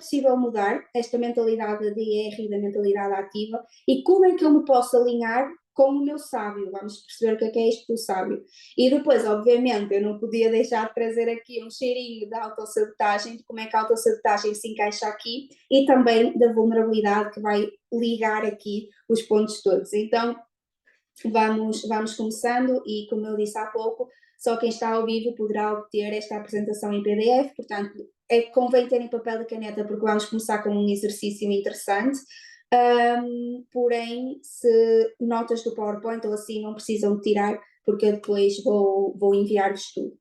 possível mudar esta mentalidade da DR e da mentalidade ativa e como é que eu me posso alinhar com o meu sábio. Vamos perceber o que é isto do sábio. E depois, obviamente, eu não podia deixar de trazer aqui um cheirinho da autossabotagem, de como é que a autossabotagem se encaixa aqui e também da vulnerabilidade que vai ligar aqui os pontos todos. Então, vamos começando e, como eu disse há pouco, só quem está ao vivo poderá obter esta apresentação em PDF, portanto, convém terem papel e caneta porque vamos começar com um exercício interessante. Porém, se notas do PowerPoint ou assim não precisam tirar, porque eu depois vou enviar-vos tudo.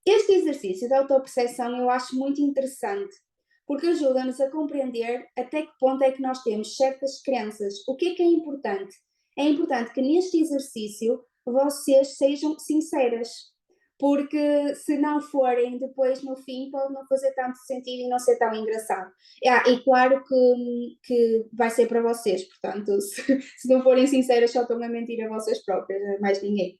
Este exercício de autoperceção eu acho muito interessante, porque ajuda-nos a compreender até que ponto é que nós temos certas crenças. O que é importante? É importante que neste exercício vocês sejam sinceras, porque se não forem, depois no fim pode não fazer tanto sentido e não ser tão engraçado. E claro que vai ser para vocês, portanto, se não forem sinceras só estão a mentir a vocês próprias, mais ninguém.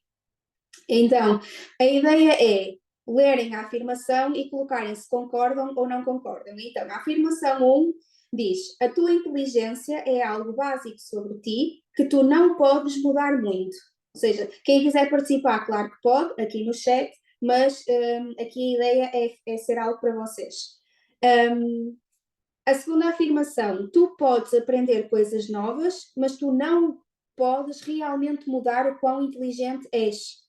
Então, a ideia é lerem a afirmação e colocarem se concordam ou não concordam. Então, a afirmação 1 diz: a tua inteligência é algo básico sobre ti que tu não podes mudar muito. Ou seja, quem quiser participar, claro que pode, aqui no chat, mas aqui a ideia é ser algo para vocês. A segunda afirmação: tu podes aprender coisas novas, mas tu não podes realmente mudar o quão inteligente és.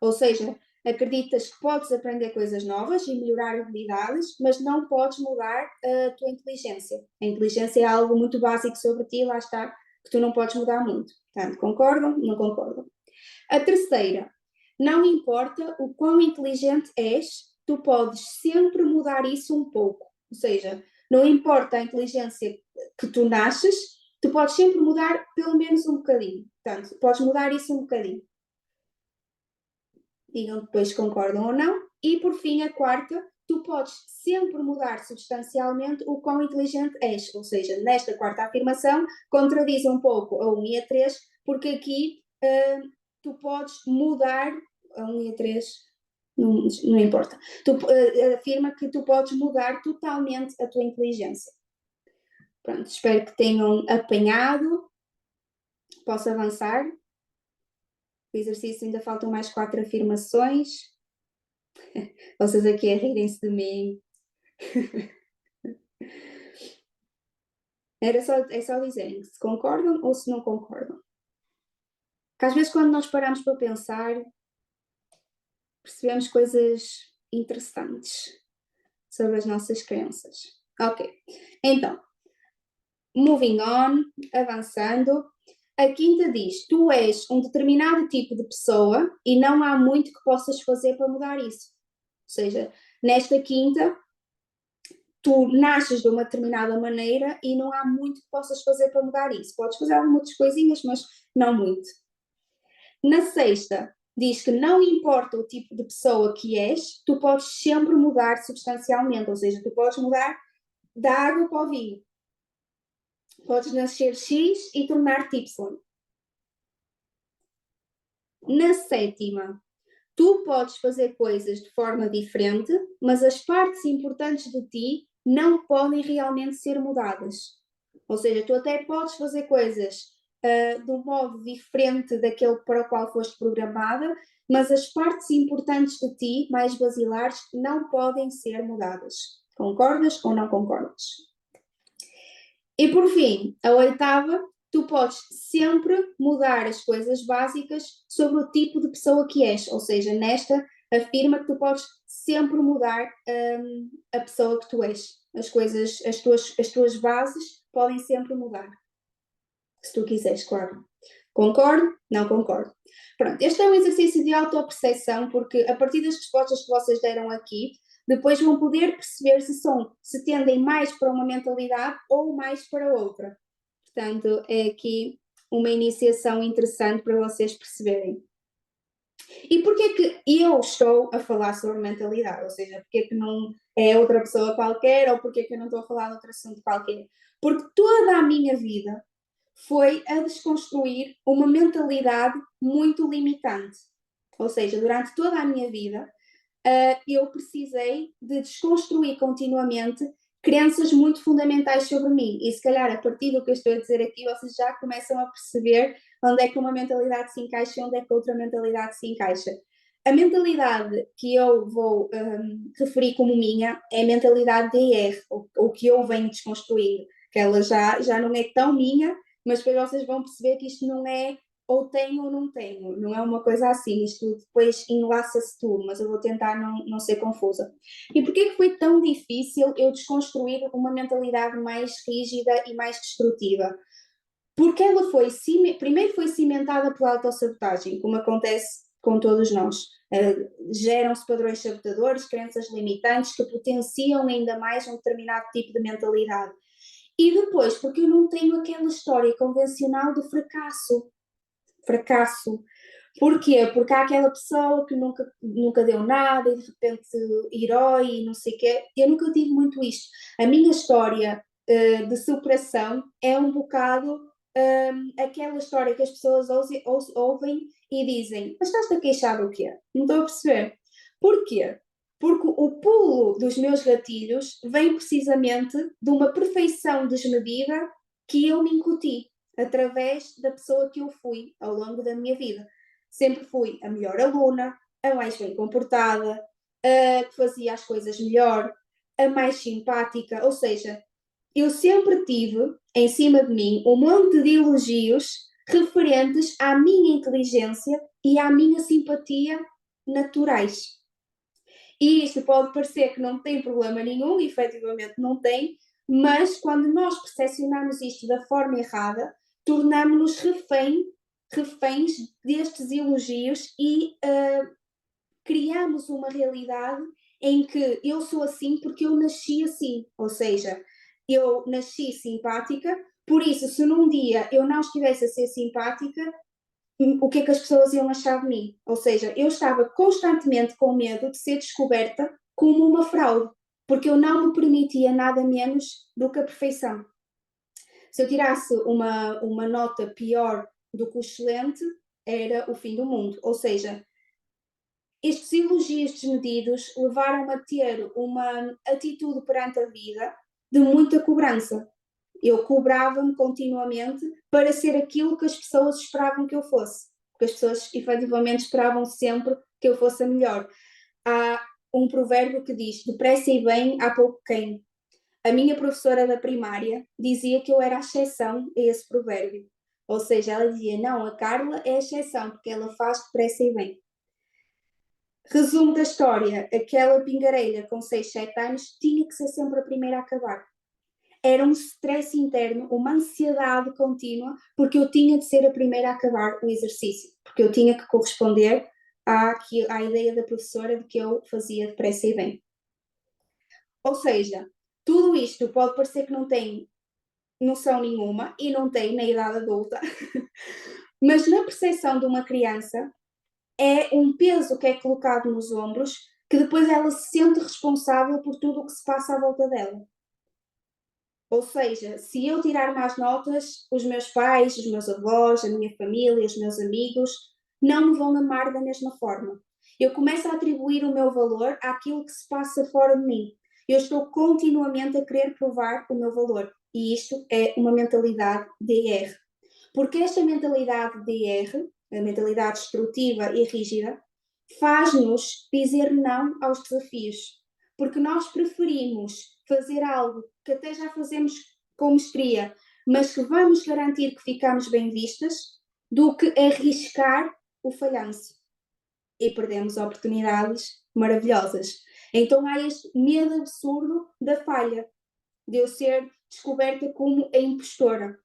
Ou seja, acreditas que podes aprender coisas novas e melhorar habilidades, mas não podes mudar a tua inteligência. A inteligência é algo muito básico sobre ti, lá está, que tu não podes mudar muito. Portanto, concordam? Não concordam? A terceira: não importa o quão inteligente és, tu podes sempre mudar isso um pouco. Ou seja, não importa a inteligência que tu nasces, tu podes sempre mudar pelo menos um bocadinho. Portanto, podes mudar isso um bocadinho. Digam depois se concordam ou não. E por fim, a quarta: tu podes sempre mudar substancialmente o quão inteligente és. Ou seja, nesta quarta afirmação, contradiz um pouco a 1 e a 3, porque aqui tu podes mudar a 1 e a 3, não importa. Afirma que tu podes mudar totalmente a tua inteligência. Pronto, espero que tenham apanhado. Posso avançar? O exercício ainda faltam mais 4 afirmações. Vocês aqui a rirem-se de mim. É só dizerem se concordam ou se não concordam. Porque às vezes quando nós paramos para pensar, percebemos coisas interessantes sobre as nossas crenças. Ok, então, moving on, avançando. A quinta diz: tu és um determinado tipo de pessoa e não há muito que possas fazer para mudar isso. Ou seja, nesta quinta, tu nasces de uma determinada maneira e não há muito que possas fazer para mudar isso. Podes fazer algumas coisinhas, mas não muito. Na sexta, diz que não importa o tipo de pessoa que és, tu podes sempre mudar substancialmente, ou seja, tu podes mudar da água para o vinho. Podes nascer X e tornar-te Y. Na sétima, tu podes fazer coisas de forma diferente, mas as partes importantes de ti não podem realmente ser mudadas. Ou seja, tu até podes fazer coisas de um modo diferente daquele para o qual foste programada, mas as partes importantes de ti, mais basilares, não podem ser mudadas. Concordas ou não concordas? E por fim, a oitava: tu podes sempre mudar as coisas básicas sobre o tipo de pessoa que és. Ou seja, nesta afirma que tu podes sempre mudar a pessoa que tu és. As coisas, as tuas bases podem sempre mudar. Se tu quiseres, claro. Concordo? Não concordo. Pronto, este é um exercício de autoperceção, porque a partir das respostas que vocês deram aqui, depois vão poder perceber se tendem mais para uma mentalidade ou mais para outra. Portanto, é aqui uma iniciação interessante para vocês perceberem. E porquê que eu estou a falar sobre mentalidade? Ou seja, porquê que não é outra pessoa qualquer, ou porquê que eu não estou a falar de outro assunto qualquer? Porque toda a minha vida foi a desconstruir uma mentalidade muito limitante. Ou seja, durante toda a minha vida, eu precisei de desconstruir continuamente crenças muito fundamentais sobre mim. E se calhar, a partir do que eu estou a dizer aqui, vocês já começam a perceber onde é que uma mentalidade se encaixa e onde é que outra mentalidade se encaixa. A mentalidade que eu vou referir como minha é a mentalidade DR, ou que eu venho desconstruindo, que ela já não é tão minha, mas depois vocês vão perceber que isto não é ou tenho ou não tenho, não é uma coisa assim, isto depois enlaça-se tudo, mas eu vou tentar não ser confusa. E porquê que foi tão difícil eu desconstruir uma mentalidade mais rígida e mais destrutiva? Porque ela primeiro foi cimentada pela autossabotagem, como acontece com todos nós. Geram-se padrões sabotadores, crenças limitantes que potenciam ainda mais um determinado tipo de mentalidade. E depois, porque eu não tenho aquela história convencional do fracasso. Porquê? Porque há aquela pessoa que nunca deu nada e de repente herói e não sei o quê. Eu nunca tive muito isto. A minha história de superação é um bocado aquela história que as pessoas ouvem e dizem: mas estás-te a queixar do quê? Não estou a perceber. Porquê? Porque o pulo dos meus gatilhos vem precisamente de uma perfeição desmedida que eu me incuti através da pessoa que eu fui ao longo da minha vida. Sempre fui a melhor aluna, a mais bem comportada, a que fazia as coisas melhor, a mais simpática, ou seja, eu sempre tive em cima de mim um monte de elogios referentes à minha inteligência e à minha simpatia naturais. E isto pode parecer que não tem problema nenhum, e efetivamente não tem, mas quando nós percepcionamos isto da forma errada, tornamos-nos reféns destes elogios e criamos uma realidade em que eu sou assim porque eu nasci assim, ou seja, eu nasci simpática, por isso, se num dia eu não estivesse a ser simpática, o que é que as pessoas iam achar de mim? Ou seja, eu estava constantemente com medo de ser descoberta como uma fraude, porque eu não me permitia nada menos do que a perfeição. Se eu tirasse uma nota pior do que o excelente, era o fim do mundo. Ou seja, estes elogios desmedidos levaram-me a ter uma atitude perante a vida de muita cobrança. Eu cobrava-me continuamente para ser aquilo que as pessoas esperavam que eu fosse. Porque as pessoas efetivamente esperavam sempre que eu fosse a melhor. Há um provérbio que diz: depressa e bem, há pouco quem. A minha professora da primária dizia que eu era a exceção a esse provérbio. Ou seja, ela dizia: não, a Carla é a exceção, porque ela faz depressa e bem. Resumo da história: aquela pingarelha com 6, 7 anos tinha que ser sempre a primeira a acabar. Era um stress interno, uma ansiedade contínua, porque eu tinha de ser a primeira a acabar o exercício, porque eu tinha que corresponder à ideia da professora de que eu fazia depressa e bem. Ou seja, tudo isto pode parecer que não tem noção nenhuma, e não tem na idade adulta, mas na percepção de uma criança é um peso que é colocado nos ombros, que depois ela se sente responsável por tudo o que se passa à volta dela. Ou seja, se eu tirar más notas, os meus pais, os meus avós, a minha família, os meus amigos, não me vão amar da mesma forma. Eu começo a atribuir o meu valor àquilo que se passa fora de mim. Eu estou continuamente a querer provar o meu valor. E isto é uma mentalidade DR. Porque esta mentalidade DR, a mentalidade destrutiva e rígida, faz-nos dizer não aos desafios. Porque nós preferimos fazer algo que até já fazemos com mestria, mas que vamos garantir que ficamos bem vistas, do que arriscar o falhanço. E perdemos oportunidades maravilhosas. Então há este medo absurdo da falha, de eu ser descoberta como a impostora,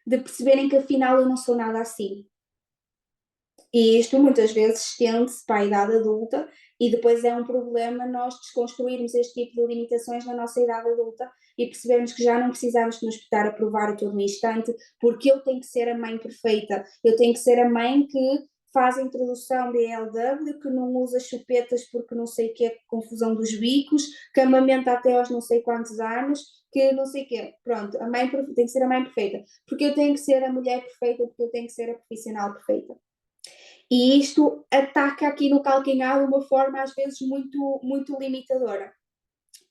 de perceberem que afinal eu não sou nada assim. E isto muitas vezes estende-se para a idade adulta e depois é um problema nós desconstruirmos este tipo de limitações na nossa idade adulta e percebermos que já não precisamos nos estar a provar a todo instante, porque eu tenho que ser a mãe perfeita, eu tenho que ser a mãe que faz a introdução de ELW, que não usa chupetas porque não sei o que é confusão dos bicos, que amamenta até aos não sei quantos anos, que não sei o que. Pronto, a mãe tem que ser a mãe perfeita, porque eu tenho que ser a mulher perfeita, porque eu tenho que ser a profissional perfeita. E isto ataca aqui no calcanhar de uma forma às vezes muito limitadora.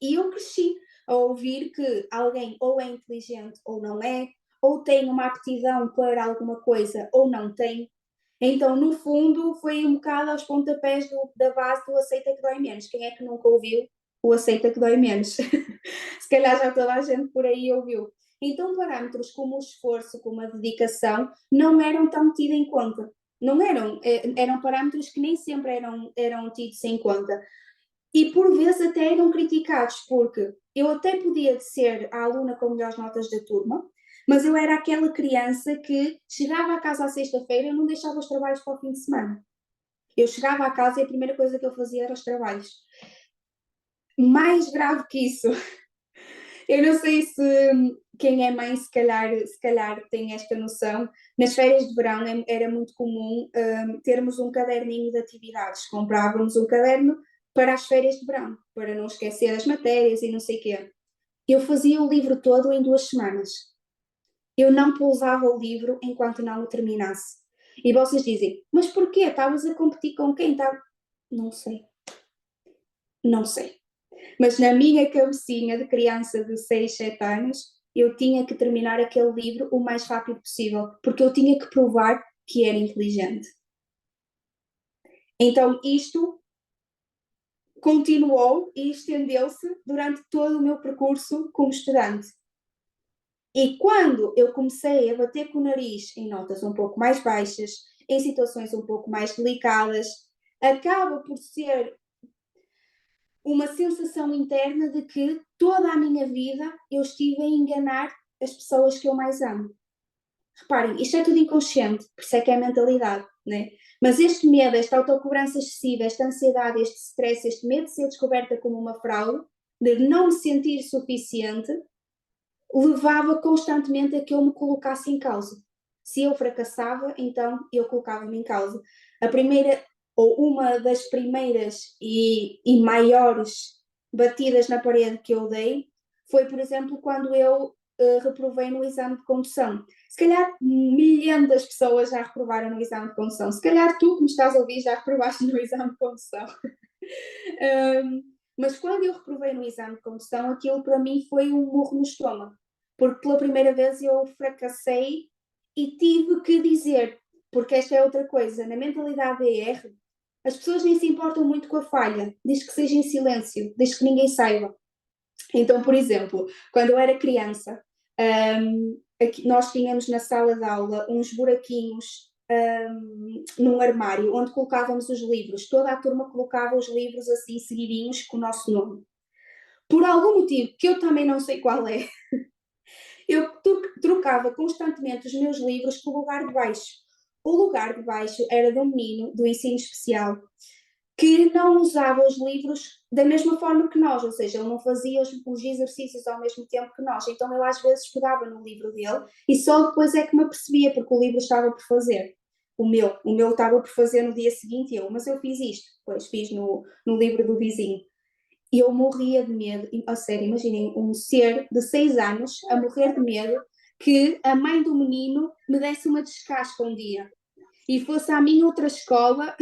E eu cresci a ouvir que alguém ou é inteligente ou não é, ou tem uma aptidão para alguma coisa ou não tem. Então, no fundo, foi um bocado aos pontapés da base do aceita que dói menos. Quem é que nunca ouviu o aceita que dói menos? Se calhar já toda a gente por aí ouviu. Então, parâmetros como o esforço, como a dedicação, não eram tão tidos em conta. Não eram, eram parâmetros que nem sempre eram tidos em conta. E por vezes até eram criticados, porque eu até podia ser a aluna com melhores notas da turma, mas eu era aquela criança que chegava a casa à sexta-feira e não deixava os trabalhos para o fim de semana. Eu chegava a casa e a primeira coisa que eu fazia era os trabalhos. Mais grave que isso, eu não sei se quem é mãe se calhar tem esta noção. Nas férias de verão era muito comum termos um caderninho de atividades. Comprávamos um caderno para as férias de verão, para não esquecer as matérias e não sei o quê. Eu fazia o livro todo em 2 semanas. Eu não pousava o livro enquanto não o terminasse. E vocês dizem, mas porquê? Estavas a competir com quem? Não sei. Não sei. Mas na minha cabecinha de criança de 6, 7 anos, eu tinha que terminar aquele livro o mais rápido possível, porque eu tinha que provar que era inteligente. Então isto continuou e estendeu-se durante todo o meu percurso como estudante. E quando eu comecei a bater com o nariz em notas um pouco mais baixas, em situações um pouco mais delicadas, acaba por ser uma sensação interna de que toda a minha vida eu estive a enganar as pessoas que eu mais amo. Reparem, isto é tudo inconsciente, por isso é que é mentalidade, né? Mas este medo, esta autocobrança excessiva, esta ansiedade, este stress, este medo de ser descoberta como uma fraude, de não me sentir suficiente, levava constantemente a que eu me colocasse em causa. Se eu fracassava, então eu colocava-me em causa. A primeira, ou uma das primeiras e maiores batidas na parede que eu dei foi, por exemplo, quando eu reprovei no exame de condução. Se calhar milhões das pessoas já reprovaram no exame de condução. Se calhar tu, que me estás a ouvir, já reprovaste no exame de condução. Mas quando eu reprovei no exame de condução, aquilo para mim foi um murro no estômago, porque pela primeira vez eu fracassei e tive que dizer, porque esta é outra coisa, na mentalidade ER, as pessoas nem se importam muito com a falha, diz que seja em silêncio, diz que ninguém saiba. Então, por exemplo, quando eu era criança, nós tínhamos na sala de aula uns buraquinhos num armário onde colocávamos os livros. Toda a turma colocava os livros assim seguidinhos com o nosso nome. Por algum motivo, que eu também não sei qual é, eu trocava constantemente os meus livros pelo lugar de baixo. O lugar de baixo era de um menino do ensino especial que não usava os livros da mesma forma que nós, ou seja, ele não fazia os exercícios ao mesmo tempo que nós. Então eu às vezes pegava no livro dele e só depois é que me apercebia, porque o livro estava por fazer. O meu estava por fazer no dia seguinte, mas eu fiz isto, pois fiz no livro do vizinho. E eu morria de medo, a sério, imaginem um ser de 6 anos a morrer de medo que a mãe do menino me desse uma descasca um dia e fosse à minha outra escola,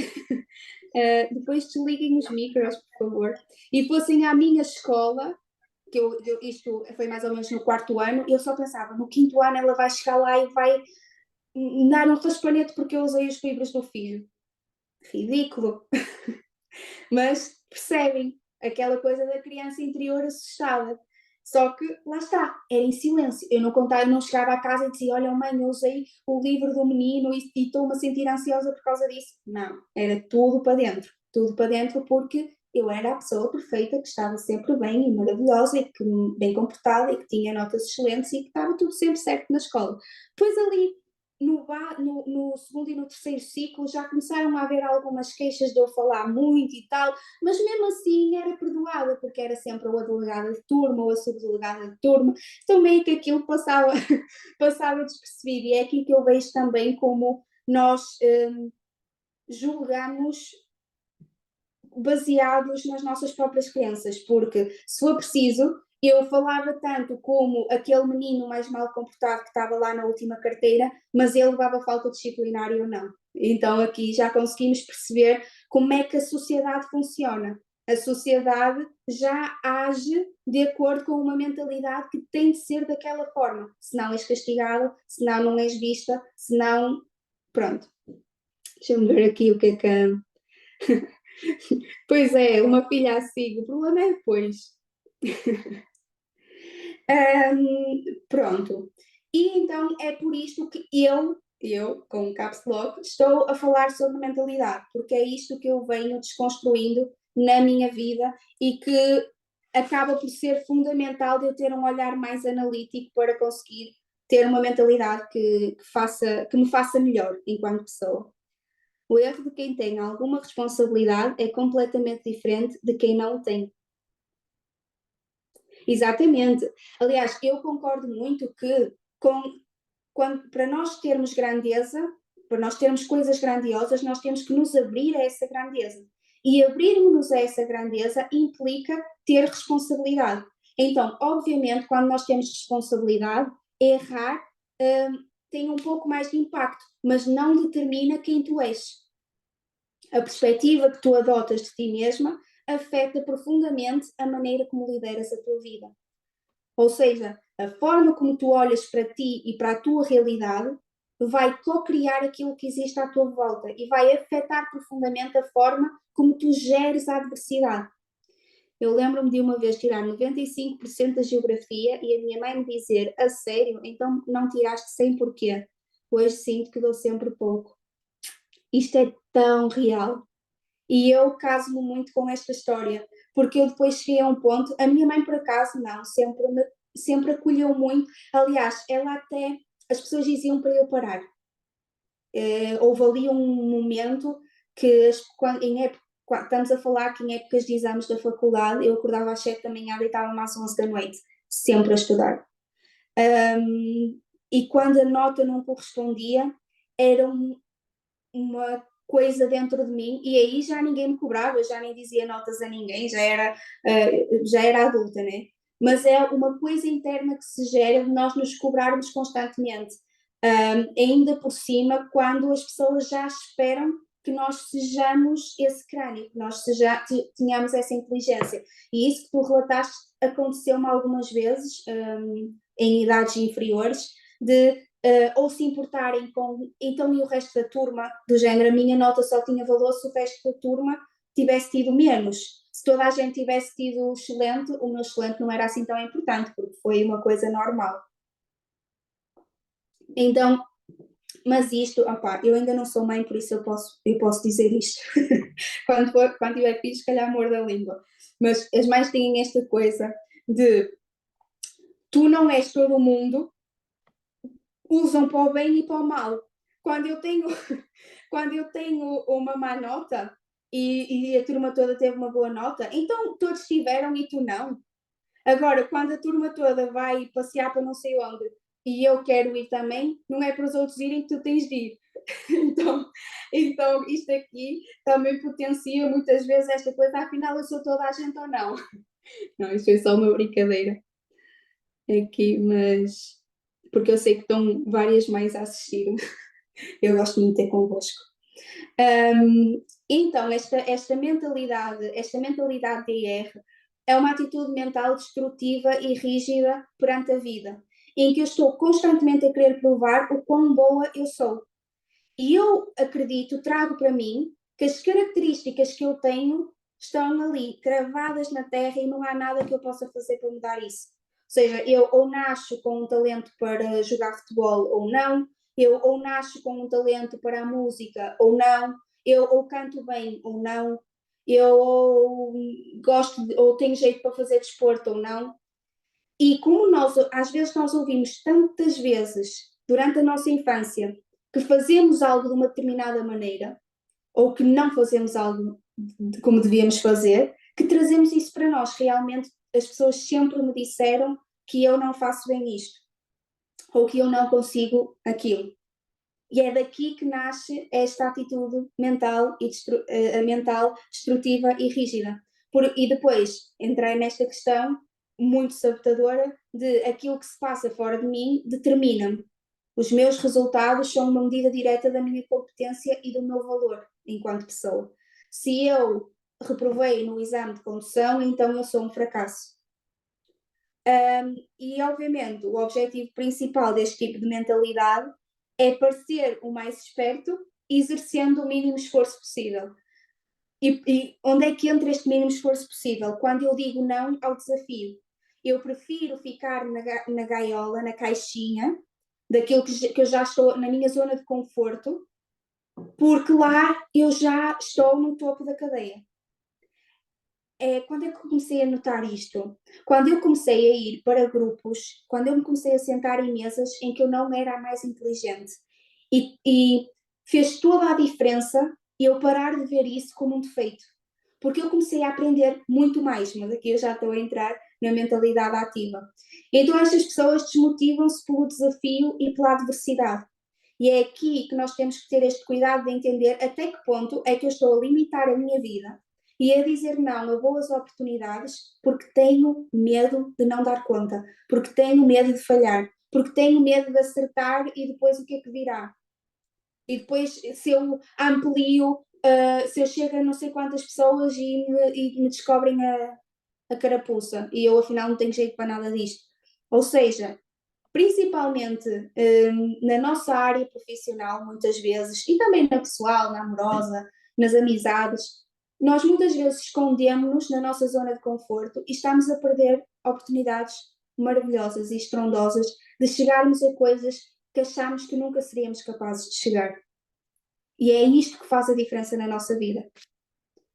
depois desliguem os micros, por favor, e fossem à minha escola, que isto foi mais ou menos no 4º ano, eu só pensava, no 5º ano ela vai chegar lá e vai dar um raspanete porque eu usei os livros do filho. Ridículo. Mas percebem aquela coisa da criança interior assustada. Só que lá está, era em silêncio. Eu não chegava à casa e dizia: olha, mãe, eu usei o livro do menino e estou-me a sentir ansiosa por causa disso. Não, era tudo para dentro. Tudo para dentro porque eu era a pessoa perfeita, que estava sempre bem e maravilhosa e que, bem comportada e que tinha notas excelentes e que estava tudo sempre certo na escola. Depois ali no segundo e no terceiro ciclo já começaram a haver algumas queixas de eu falar muito e tal, mas mesmo assim era perdoada, porque era sempre ou a delegada de turma ou a subdelegada de turma, então meio que aquilo passava, passava despercebido, e é aqui que eu vejo também como nós julgamos baseados nas nossas próprias crenças, porque se for preciso, eu falava tanto como aquele menino mais mal comportado que estava lá na última carteira, mas ele levava falta disciplinar e eu não. Então aqui já conseguimos perceber como é que a sociedade funciona. A sociedade já age de acordo com uma mentalidade que tem de ser daquela forma. Senão és castigado, senão não és vista, senão... Pronto. Deixa-me ver aqui o que é que... Pois é, uma filha assim. O problema é depois. Pronto. E então é por isto que eu, com o Caps Lock, estou a falar sobre mentalidade, porque é isto que eu venho desconstruindo na minha vida e que acaba por ser fundamental de eu ter um olhar mais analítico para conseguir ter uma mentalidade que me faça melhor enquanto pessoa. O erro de quem tem alguma responsabilidade é completamente diferente de quem não tem. Exatamente. Aliás, eu concordo muito que para nós termos grandeza, para nós termos coisas grandiosas, nós temos que nos abrir a essa grandeza. E abrirmos-nos a essa grandeza implica ter responsabilidade. Então, obviamente, quando nós temos responsabilidade, errar tem um pouco mais de impacto, mas não determina quem tu és. A perspectiva que tu adotas de ti mesma afeta profundamente a maneira como lideras a tua vida. Ou seja, a forma como tu olhas para ti e para a tua realidade vai co-criar aquilo que existe à tua volta e vai afetar profundamente a forma como tu geres a adversidade. Eu lembro-me de uma vez tirar 95% da geografia e a minha mãe me dizer: a sério, então não tiraste 100 porquê? Hoje sinto que dou sempre pouco. Isto é tão real. E eu caso-me muito com esta história, porque eu depois cheguei a um ponto, a minha mãe por acaso não, sempre acolheu muito, aliás, ela até, as pessoas diziam para eu parar. Houve ali um momento que em época, estamos a falar que em épocas de exames da faculdade, eu acordava às 7 da manhã, deitava-me às 11 da noite, sempre a estudar. E quando a nota não correspondia, era uma coisa dentro de mim e aí já ninguém me cobrava, eu já nem dizia notas a ninguém, já era adulta, né? Mas é uma coisa interna que se gera de nós nos cobrarmos constantemente. Ainda por cima, quando as pessoas já esperam que nós sejamos esse crânio, que nós tenhamos essa inteligência. E isso que tu relataste aconteceu-me algumas vezes, em idades inferiores, de ou se importarem com, então e o resto da turma, do género, a minha nota só tinha valor se o resto da turma tivesse tido menos. Se toda a gente tivesse tido excelente, o meu excelente não era assim tão importante, porque foi uma coisa normal. Então, mas isto, opá, eu ainda não sou mãe, por isso eu posso dizer isto. Quando tiver filhos, se calhar amor da língua. Mas as mães têm esta coisa de tu não és todo o mundo, usam para o bem e para o mal. Quando eu tenho, quando eu tenho uma má nota e a turma toda teve uma boa nota, então todos tiveram e tu não. Agora, quando a turma toda vai passear para não sei onde e eu quero ir também, não é para os outros irem que tu tens de ir. Então isto aqui também potencia muitas vezes esta coisa, afinal eu sou toda a gente ou não. Não, isto é só uma brincadeira aqui, mas porque eu sei que estão várias mães a assistir. Eu gosto muito de ter convosco. Então, esta mentalidade de IR é uma atitude mental destrutiva e rígida perante a vida, em que eu estou constantemente a querer provar o quão boa eu sou. E eu acredito, trago para mim, que as características que eu tenho estão ali, cravadas na terra e não há nada que eu possa fazer para mudar isso. Ou seja, eu ou nasço com um talento para jogar futebol ou não, eu ou nasço com um talento para a música ou não, eu ou canto bem ou não, eu ou ou tenho jeito para fazer desporto ou não. E como às vezes nós ouvimos tantas vezes durante a nossa infância que fazemos algo de uma determinada maneira ou que não fazemos algo como devíamos fazer, que trazemos isso para nós. Realmente as pessoas sempre me disseram que eu não faço bem isto ou que eu não consigo aquilo. E é daqui que nasce esta atitude mental, mental destrutiva e rígida. E depois entrei nesta questão muito sabotadora de aquilo que se passa fora de mim determina-me. Os meus resultados são uma medida direta da minha competência e do meu valor enquanto pessoa. Se eu reprovei no exame de condução, então eu sou um fracasso. E obviamente o objetivo principal deste tipo de mentalidade é parecer o mais esperto, exercendo o mínimo esforço possível. E onde é que entra este mínimo esforço possível? Quando eu digo não ao desafio. Eu prefiro ficar na gaiola, na caixinha, daquilo que eu já estou na minha zona de conforto, porque lá eu já estou no topo da cadeia. Quando é que eu comecei a notar isto? Quando eu comecei a ir para grupos, quando eu me comecei a sentar em mesas em que eu não era a mais inteligente. E fez toda a diferença eu parar de ver isso como um defeito. Porque eu comecei a aprender muito mais, mas aqui eu já estou a entrar na mentalidade ativa. Então estas pessoas desmotivam-se pelo desafio e pela adversidade. E é aqui que nós temos que ter este cuidado de entender até que ponto é que eu estou a limitar a minha vida e a dizer não a boas oportunidades porque tenho medo de não dar conta, porque tenho medo de falhar, porque tenho medo de acertar e depois o que é que virá? E depois se eu amplio, se eu chego a não sei quantas pessoas e me descobrem a carapuça e eu afinal não tenho jeito para nada disto. Ou seja, principalmente na nossa área profissional, muitas vezes, e também na pessoal, na amorosa, nas amizades, nós muitas vezes escondemos-nos na nossa zona de conforto e estamos a perder oportunidades maravilhosas e estrondosas de chegarmos a coisas que achamos que nunca seríamos capazes de chegar. E é isto que faz a diferença na nossa vida.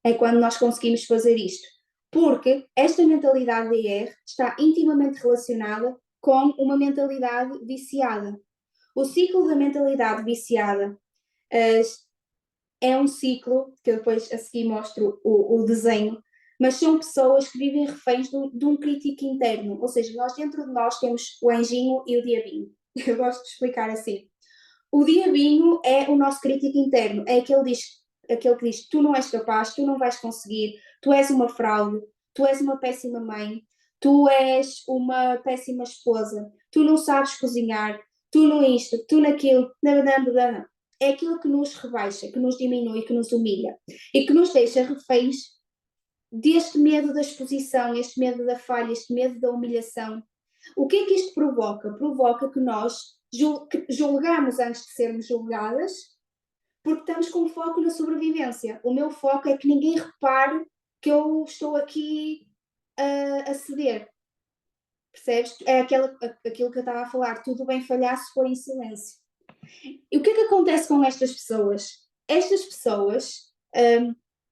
É quando nós conseguimos fazer isto. Porque esta mentalidade de ER está intimamente relacionada com uma mentalidade viciada. O ciclo da mentalidade viciada é um ciclo, que eu depois a seguir mostro o desenho, mas são pessoas que vivem reféns de um crítico interno. Ou seja, nós dentro de nós temos o anjinho e o diabinho. Eu gosto de explicar assim. O diabinho é o nosso crítico interno, é aquele que diz tu não és capaz, tu não vais conseguir, tu és uma fraude, tu és uma péssima mãe, tu és uma péssima esposa, tu não sabes cozinhar, tu não isto, tu naquilo, é aquilo que nos rebaixa, que nos diminui, que nos humilha e que nos deixa reféns deste medo da exposição, este medo da falha, este medo da humilhação. O que é que isto provoca? Provoca que nós julgamos antes de sermos julgadas, porque estamos com foco na sobrevivência. O meu foco é que ninguém repare que eu estou aqui a ceder. Percebes? É aquilo que eu estava a falar. Tudo bem falhar se for em silêncio. E o que é que acontece com estas pessoas? Estas pessoas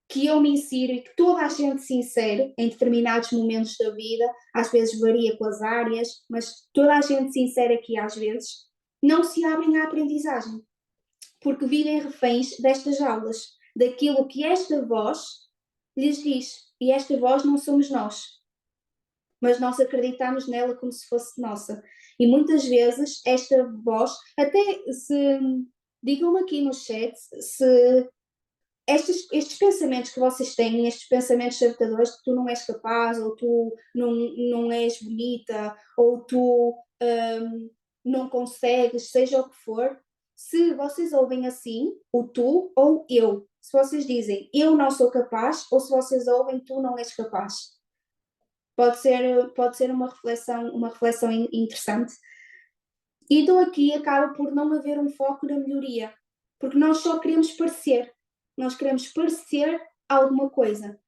que eu me insiro e que toda a gente se insere em determinados momentos da vida, às vezes varia com as áreas, mas toda a gente se insere aqui às vezes, não se abrem à aprendizagem, porque vivem reféns destas aulas, daquilo que esta voz lhes diz. E esta voz não somos nós, mas nós acreditamos nela como se fosse nossa. E muitas vezes esta voz, até se digam-me aqui no chat se estes pensamentos que vocês têm, estes pensamentos sabotadores de que tu não és capaz, ou tu não és bonita, ou tu não consegues, seja o que for, se vocês ouvem assim, o tu ou eu, se vocês dizem eu não sou capaz, ou se vocês ouvem tu não és capaz. Pode ser uma reflexão interessante. Então aqui acaba por não haver um foco na melhoria, porque nós só queremos parecer, nós queremos parecer alguma coisa.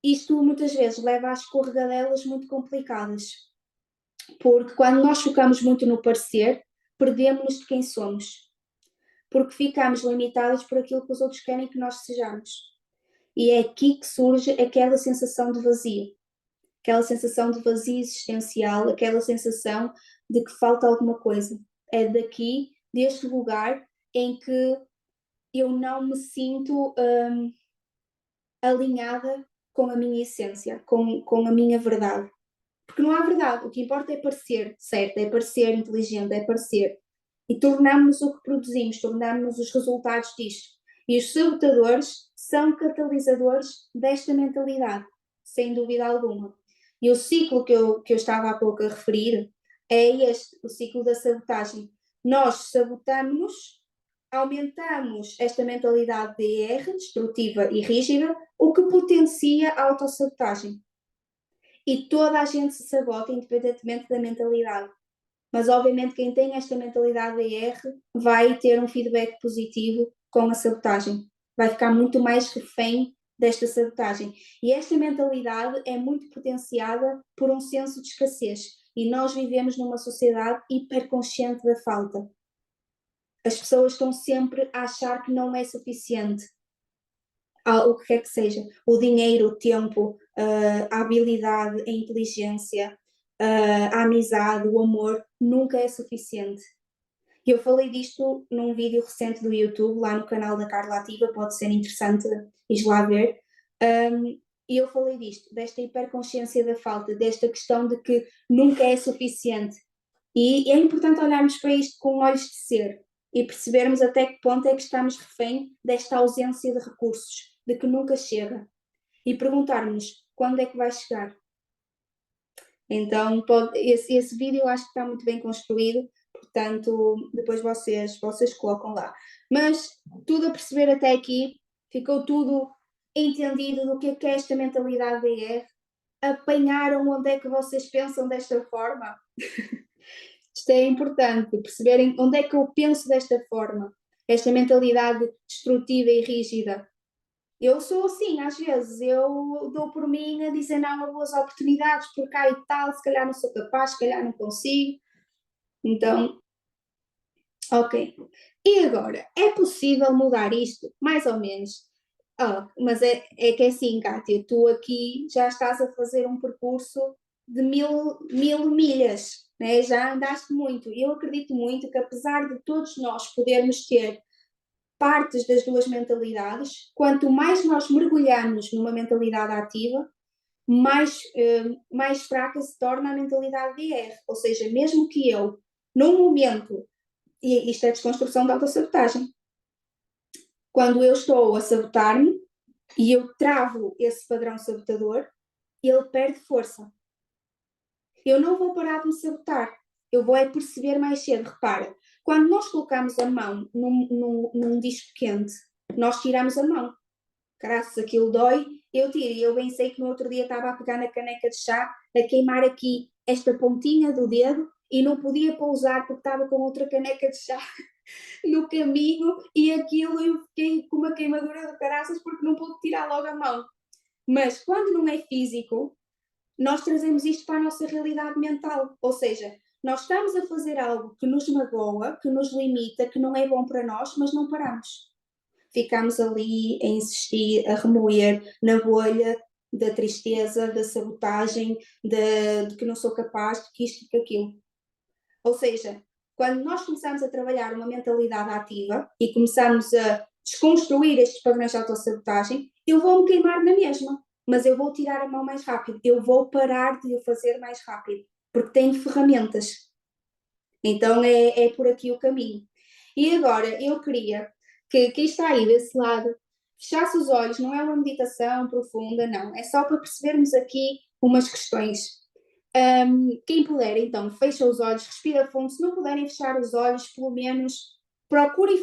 Isto muitas vezes leva a escorregadelas muito complicadas, porque quando nós focamos muito no parecer, perdemos-nos de quem somos, porque ficamos limitados por aquilo que os outros querem que nós sejamos. E é aqui que surge aquela sensação de vazio, aquela sensação de vazio existencial, aquela sensação de que falta alguma coisa. É daqui, deste lugar, em que eu não me sinto alinhada com a minha essência, com a minha verdade. Porque não há verdade, o que importa é parecer certo, é parecer inteligente, é parecer. E tornamos-nos o que produzimos, tornamos-nos os resultados disto. E os sabotadores são catalisadores desta mentalidade, sem dúvida alguma. E o ciclo que eu estava há pouco a referir é este, o ciclo da sabotagem. Nós sabotamos-nos aumentamos esta mentalidade DR, destrutiva e rígida, o que potencia a autossabotagem. E toda a gente se sabota, independentemente da mentalidade. Mas, obviamente, quem tem esta mentalidade DR vai ter um feedback positivo com a sabotagem. Vai ficar muito mais refém desta sabotagem. E esta mentalidade é muito potenciada por um senso de escassez. E nós vivemos numa sociedade hiperconsciente da falta. As pessoas estão sempre a achar que não é suficiente. O que quer que seja. O dinheiro, o tempo, a habilidade, a inteligência, a amizade, o amor, nunca é suficiente. Eu falei disto num vídeo recente do YouTube, lá no canal da Carla Ativa, pode ser interessante ir lá ver. E eu falei disto, desta hiperconsciência da falta, desta questão de que nunca é suficiente. E é importante olharmos para isto com olhos de ser e percebermos até que ponto é que estamos refém desta ausência de recursos, de que nunca chega. E perguntarmos quando é que vai chegar. Então, esse vídeo eu acho que está muito bem construído, portanto, depois vocês colocam lá. Mas tudo a perceber até aqui, ficou tudo entendido do que é esta mentalidade DR? Apanharam onde é que vocês pensam desta forma? Isto é importante, perceberem onde é que eu penso desta forma, esta mentalidade destrutiva e rígida. Eu sou assim, às vezes, eu dou por mim a dizer não a boas oportunidades, por cá e tal, se calhar não sou capaz, se calhar não consigo. Então, ok. E agora, é possível mudar isto? Mais ou menos. Mas é que é assim, Kátia, tu aqui já estás a fazer um percurso de mil milhas, né? Já andaste muito. Eu acredito muito que apesar de todos nós podermos ter partes das duas mentalidades, quanto mais nós mergulhamos numa mentalidade ativa, mais fraca se torna a mentalidade DR. Ou seja, mesmo que eu, num momento, e isto é desconstrução da autossabotagem, quando eu estou a sabotar-me e eu travo esse padrão sabotador, ele perde força. Eu não vou parar de me sabotar, eu vou perceber mais cedo. Repara, quando nós colocamos a mão num disco quente, nós tiramos a mão. Graças aquilo dói, eu tiro. E eu bem sei que no outro dia estava a pegar na caneca de chá, a queimar aqui esta pontinha do dedo e não podia pousar porque estava com outra caneca de chá no caminho e aquilo eu fiquei com uma queimadura de caraças porque não pude tirar logo a mão. Mas quando não é físico, nós trazemos isto para a nossa realidade mental. Ou seja, nós estamos a fazer algo que nos magoa, que nos limita, que não é bom para nós, mas não paramos. Ficamos ali a insistir, a remoer na bolha da tristeza, da sabotagem, de que não sou capaz, de que isto e que aquilo. Ou seja, quando nós começamos a trabalhar uma mentalidade ativa e começamos a desconstruir estes padrões de autossabotagem, eu vou-me queimar na mesma, mas eu vou tirar a mão mais rápido, eu vou parar de o fazer mais rápido, porque tenho ferramentas. Então é por aqui o caminho. E agora eu queria que quem está aí desse lado fechasse os olhos, não é uma meditação profunda, não, é só para percebermos aqui umas questões. Quem puder, então, fecha os olhos, respira fundo. Se não puderem fechar os olhos, pelo menos procurem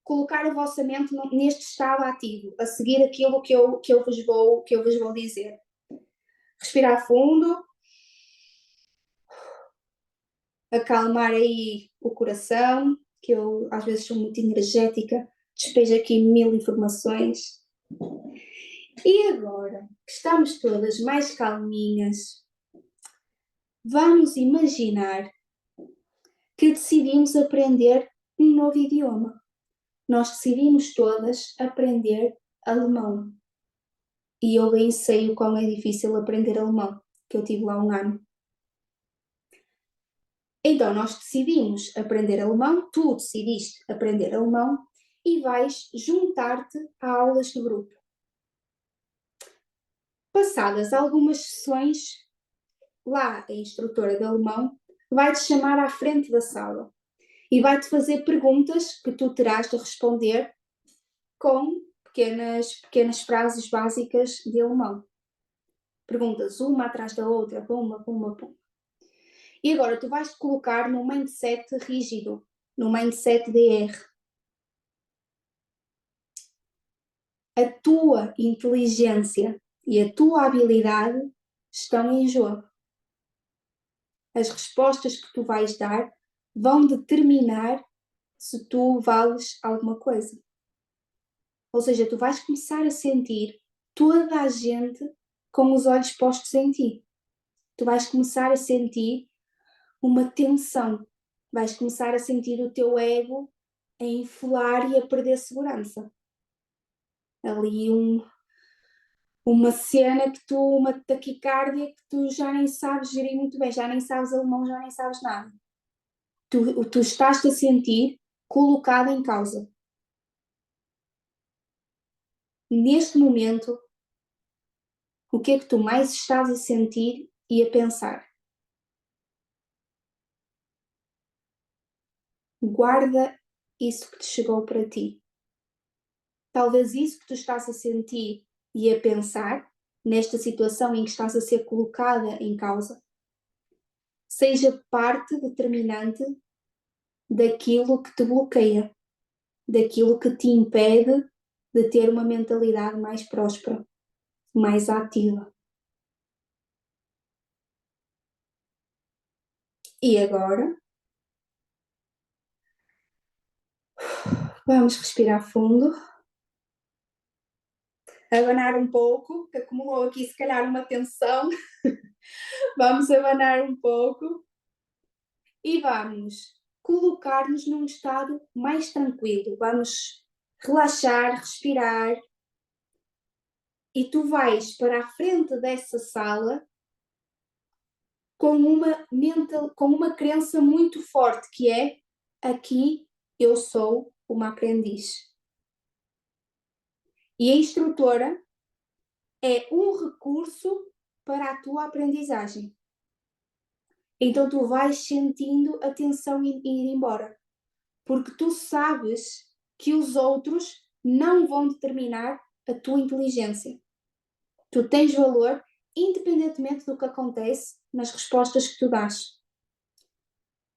colocar a vossa mente neste estado ativo, a seguir aquilo que eu vos vou dizer. Respirar fundo, acalmar aí o coração, que eu às vezes sou muito energética, despejo aqui mil informações. E agora que estamos todas mais calminhas, vamos imaginar que decidimos aprender um novo idioma. Nós decidimos todas aprender alemão. E eu bem sei o quão é difícil aprender alemão, que eu tive lá um ano. Então nós decidimos aprender alemão, tu decidiste aprender alemão e vais juntar-te a aulas de grupo. Passadas algumas sessões, lá a instrutora de alemão vai-te chamar à frente da sala e vai-te fazer perguntas que tu terás de responder com pequenas frases básicas de alemão. Perguntas uma atrás da outra, puma, puma, puma. E agora tu vais te colocar num mindset rígido, num mindset DR. a tua inteligência e a tua habilidade estão em jogo. As respostas que tu vais dar vão determinar se tu vales alguma coisa. Ou seja, tu vais começar a sentir toda a gente com os olhos postos em ti. Tu vais começar a sentir uma tensão. Vais começar a sentir o teu ego a inflar e a perder segurança. Ali uma cena que tu, uma taquicardia que tu já nem sabes gerir muito bem, já nem sabes alemão, já nem sabes nada. Tu estás-te a sentir colocado em causa. Neste momento, o que é que tu mais estás a sentir e a pensar? Guarda isso que te chegou para ti. Talvez isso que tu estás a sentir e a pensar, nesta situação em que estás a ser colocada em causa, seja parte determinante daquilo que te bloqueia, daquilo que te impede de ter uma mentalidade mais próspera, mais ativa. E agora, vamos respirar fundo, abanar um pouco, que acumulou aqui se calhar uma tensão. Vamos abanar um pouco e vamos colocar-nos num estado mais tranquilo. Vamos relaxar, respirar. E tu vais para a frente dessa sala com uma crença muito forte, que é: aqui eu sou uma aprendiz. E a instrutora é um recurso para a tua aprendizagem. Então tu vais sentindo a tensão ir embora, porque tu sabes que os outros não vão determinar a tua inteligência. Tu tens valor independentemente do que acontece nas respostas que tu dás.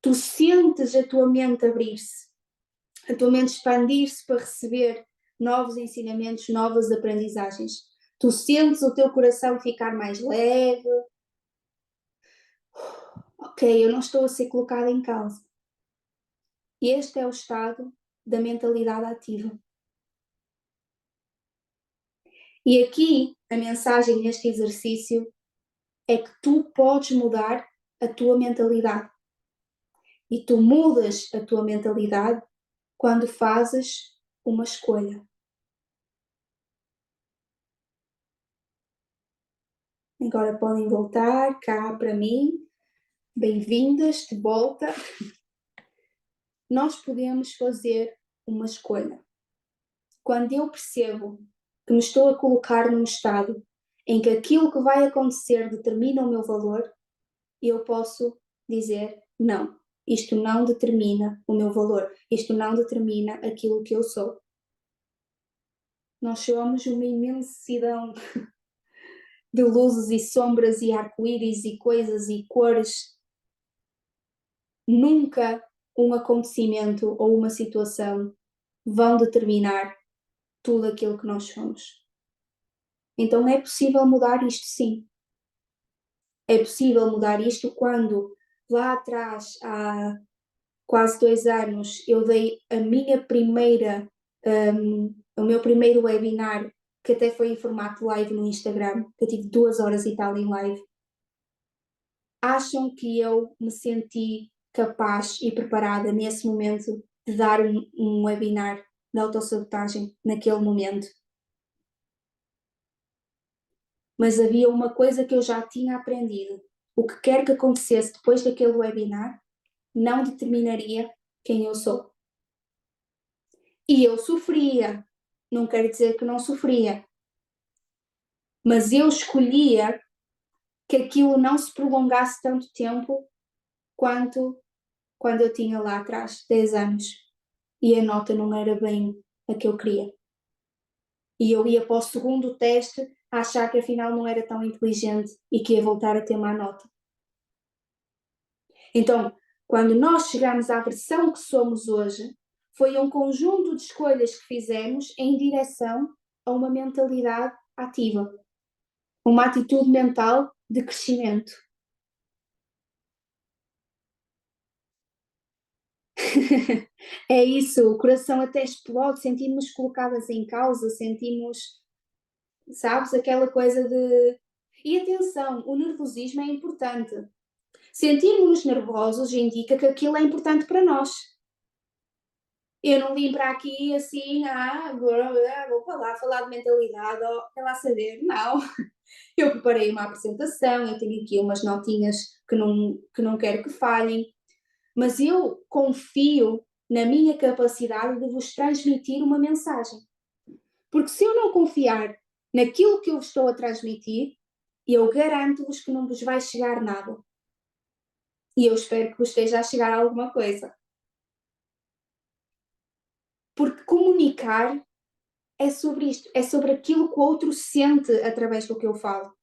Tu sentes a tua mente abrir-se, a tua mente expandir-se para receber novos ensinamentos, novas aprendizagens. Tu sentes o teu coração ficar mais leve. Ok, eu não estou a ser colocada em causa. Este é o estado da mentalidade ativa. E aqui a mensagem neste exercício é que tu podes mudar a tua mentalidade. E tu mudas a tua mentalidade quando fazes uma escolha. Agora podem voltar cá para mim. Bem-vindas de volta. Nós podemos fazer uma escolha. Quando eu percebo que me estou a colocar num estado em que aquilo que vai acontecer determina o meu valor, eu posso dizer: não, isto não determina o meu valor, isto não determina aquilo que eu sou. Nós somos uma imensidão de luzes e sombras e arco-íris e coisas e cores. Nunca um acontecimento ou uma situação vão determinar tudo aquilo que nós somos. Então é possível mudar isto, sim. É possível mudar isto quando lá atrás, há quase 2 anos, eu dei a minha primeira, o meu primeiro webinar, que até foi em formato live no Instagram, que eu tive 2 horas e tal em live. Acham que eu me senti capaz e preparada nesse momento de dar um webinar de autossabotagem naquele momento? Mas havia uma coisa que eu já tinha aprendido. O que quer que acontecesse depois daquele webinar não determinaria quem eu sou. E eu sofria, não quero dizer que não sofria, mas eu escolhia que aquilo não se prolongasse tanto tempo quanto quando eu tinha lá atrás 10 anos e a nota não era bem a que eu queria. E eu ia para o segundo teste a achar que afinal não era tão inteligente e que ia voltar a ter má nota. Então, quando nós chegamos à versão que somos hoje, foi um conjunto de escolhas que fizemos em direção a uma mentalidade ativa, uma atitude mental de crescimento. É isso, o coração até explode, sentimos colocadas em causa, sentimos, sabes, aquela coisa de. E atenção, o nervosismo é importante. Sentirmos-nos nervosos indica que aquilo é importante para nós. Eu não vim para aqui assim, agora vou falar de mentalidade, ou quer lá saber. Não. Eu preparei uma apresentação, eu tenho aqui umas notinhas que não quero que falhem, mas eu confio na minha capacidade de vos transmitir uma mensagem. Porque se eu não confiar naquilo que eu estou a transmitir, eu garanto-vos que não vos vai chegar nada. E eu espero que vos esteja a chegar alguma coisa. Porque comunicar é sobre isto, é sobre aquilo que o outro sente através do que eu falo.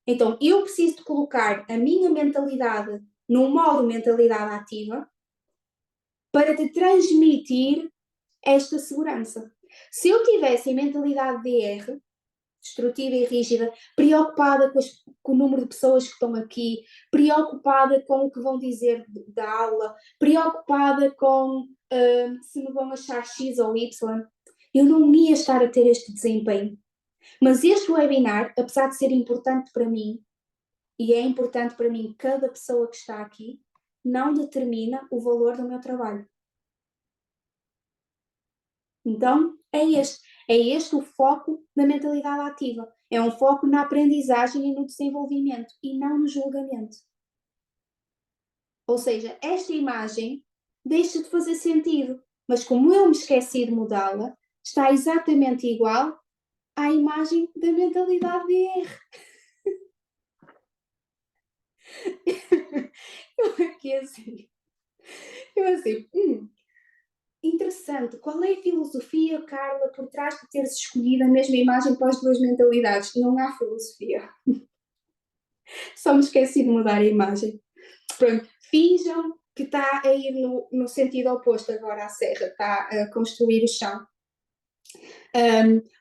Então, eu preciso de colocar a minha mentalidade num modo mentalidade ativa para te transmitir esta segurança. Se eu tivesse em mentalidade DR, destrutiva e rígida, preocupada com o número de pessoas que estão aqui, preocupada com o que vão dizer da aula, preocupada com se me vão achar X ou Y, eu não ia estar a ter este desempenho. Mas este webinar, apesar de ser importante para mim, e é importante para mim cada pessoa que está aqui, não determina o valor do meu trabalho. Então, é este o foco da mentalidade ativa. É um foco na aprendizagem e no desenvolvimento, e não no julgamento. Ou seja, esta imagem deixa de fazer sentido, mas como eu me esqueci de mudá-la, está exatamente igual à imagem da mentalidade DR. Eu aqui assim, interessante. Qual é a filosofia, Carla, por trás de teres escolhido a mesma imagem para as duas mentalidades? Não há filosofia. Só me esqueci de mudar a imagem. Pronto, finjam que está a ir no sentido oposto agora à serra, está a construir o chão.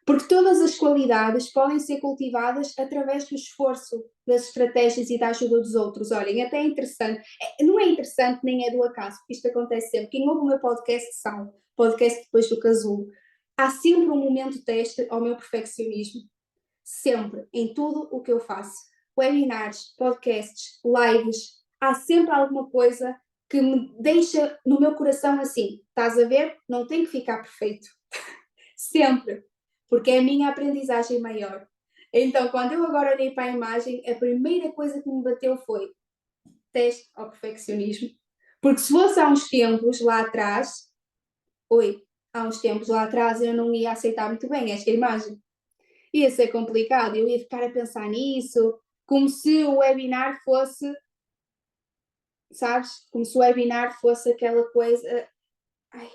Porque todas as qualidades podem ser cultivadas através do esforço, das estratégias e da ajuda dos outros. Olhem, até é interessante, não é interessante nem é do acaso, porque isto acontece sempre. Quem ouve o meu podcast sabe, podcast depois do casulo, há sempre um momento teste ao meu perfeccionismo. Sempre, em tudo o que eu faço. Webinars, podcasts, lives, há sempre alguma coisa que me deixa no meu coração assim, estás a ver? Não tem que ficar perfeito. Sempre, porque é a minha aprendizagem maior. Então, quando eu agora olhei para a imagem, a primeira coisa que me bateu foi teste ao perfeccionismo. Porque se fosse há uns tempos lá atrás, há uns tempos lá atrás eu não ia aceitar muito bem esta imagem. Ia ser complicado, eu ia ficar a pensar nisso, como se o webinar fosse, sabes? Como se o webinar fosse aquela coisa. Ai,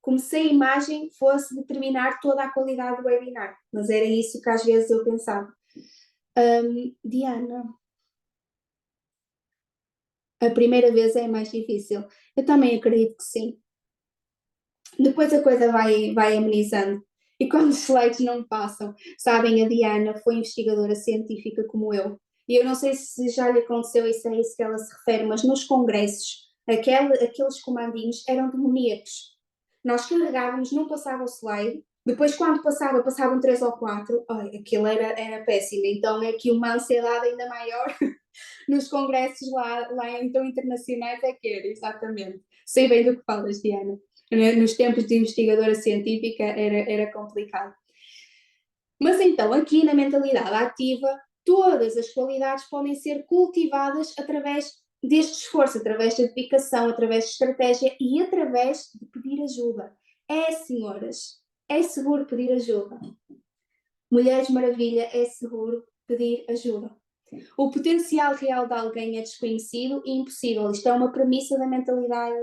como se a imagem fosse determinar toda a qualidade do webinar. Mas era isso que às vezes eu pensava. Diana, a primeira vez é mais difícil. Eu também acredito que sim. Depois a coisa vai amenizando. E quando os slides não passam, sabem, a Diana foi investigadora científica como eu. E eu não sei se já lhe aconteceu isso, é isso que ela se refere, mas nos congressos, aqueles comandinhos eram demoníacos. Nós carregávamos, não passava o slide, depois quando passavam três ou quatro, aquilo era péssimo. Então é aqui uma ansiedade ainda maior nos congressos lá então internacionais é que era, exatamente. Sei bem do que falas, Diana. Nos tempos de investigadora científica era complicado. Mas então, aqui na mentalidade ativa, todas as qualidades podem ser cultivadas através deste esforço, através da dedicação, através de estratégia e através de pedir ajuda. Senhoras, é seguro pedir ajuda. Mulheres Maravilha, é seguro pedir ajuda. O potencial real de alguém é desconhecido e impossível. Isto é uma premissa da mentalidade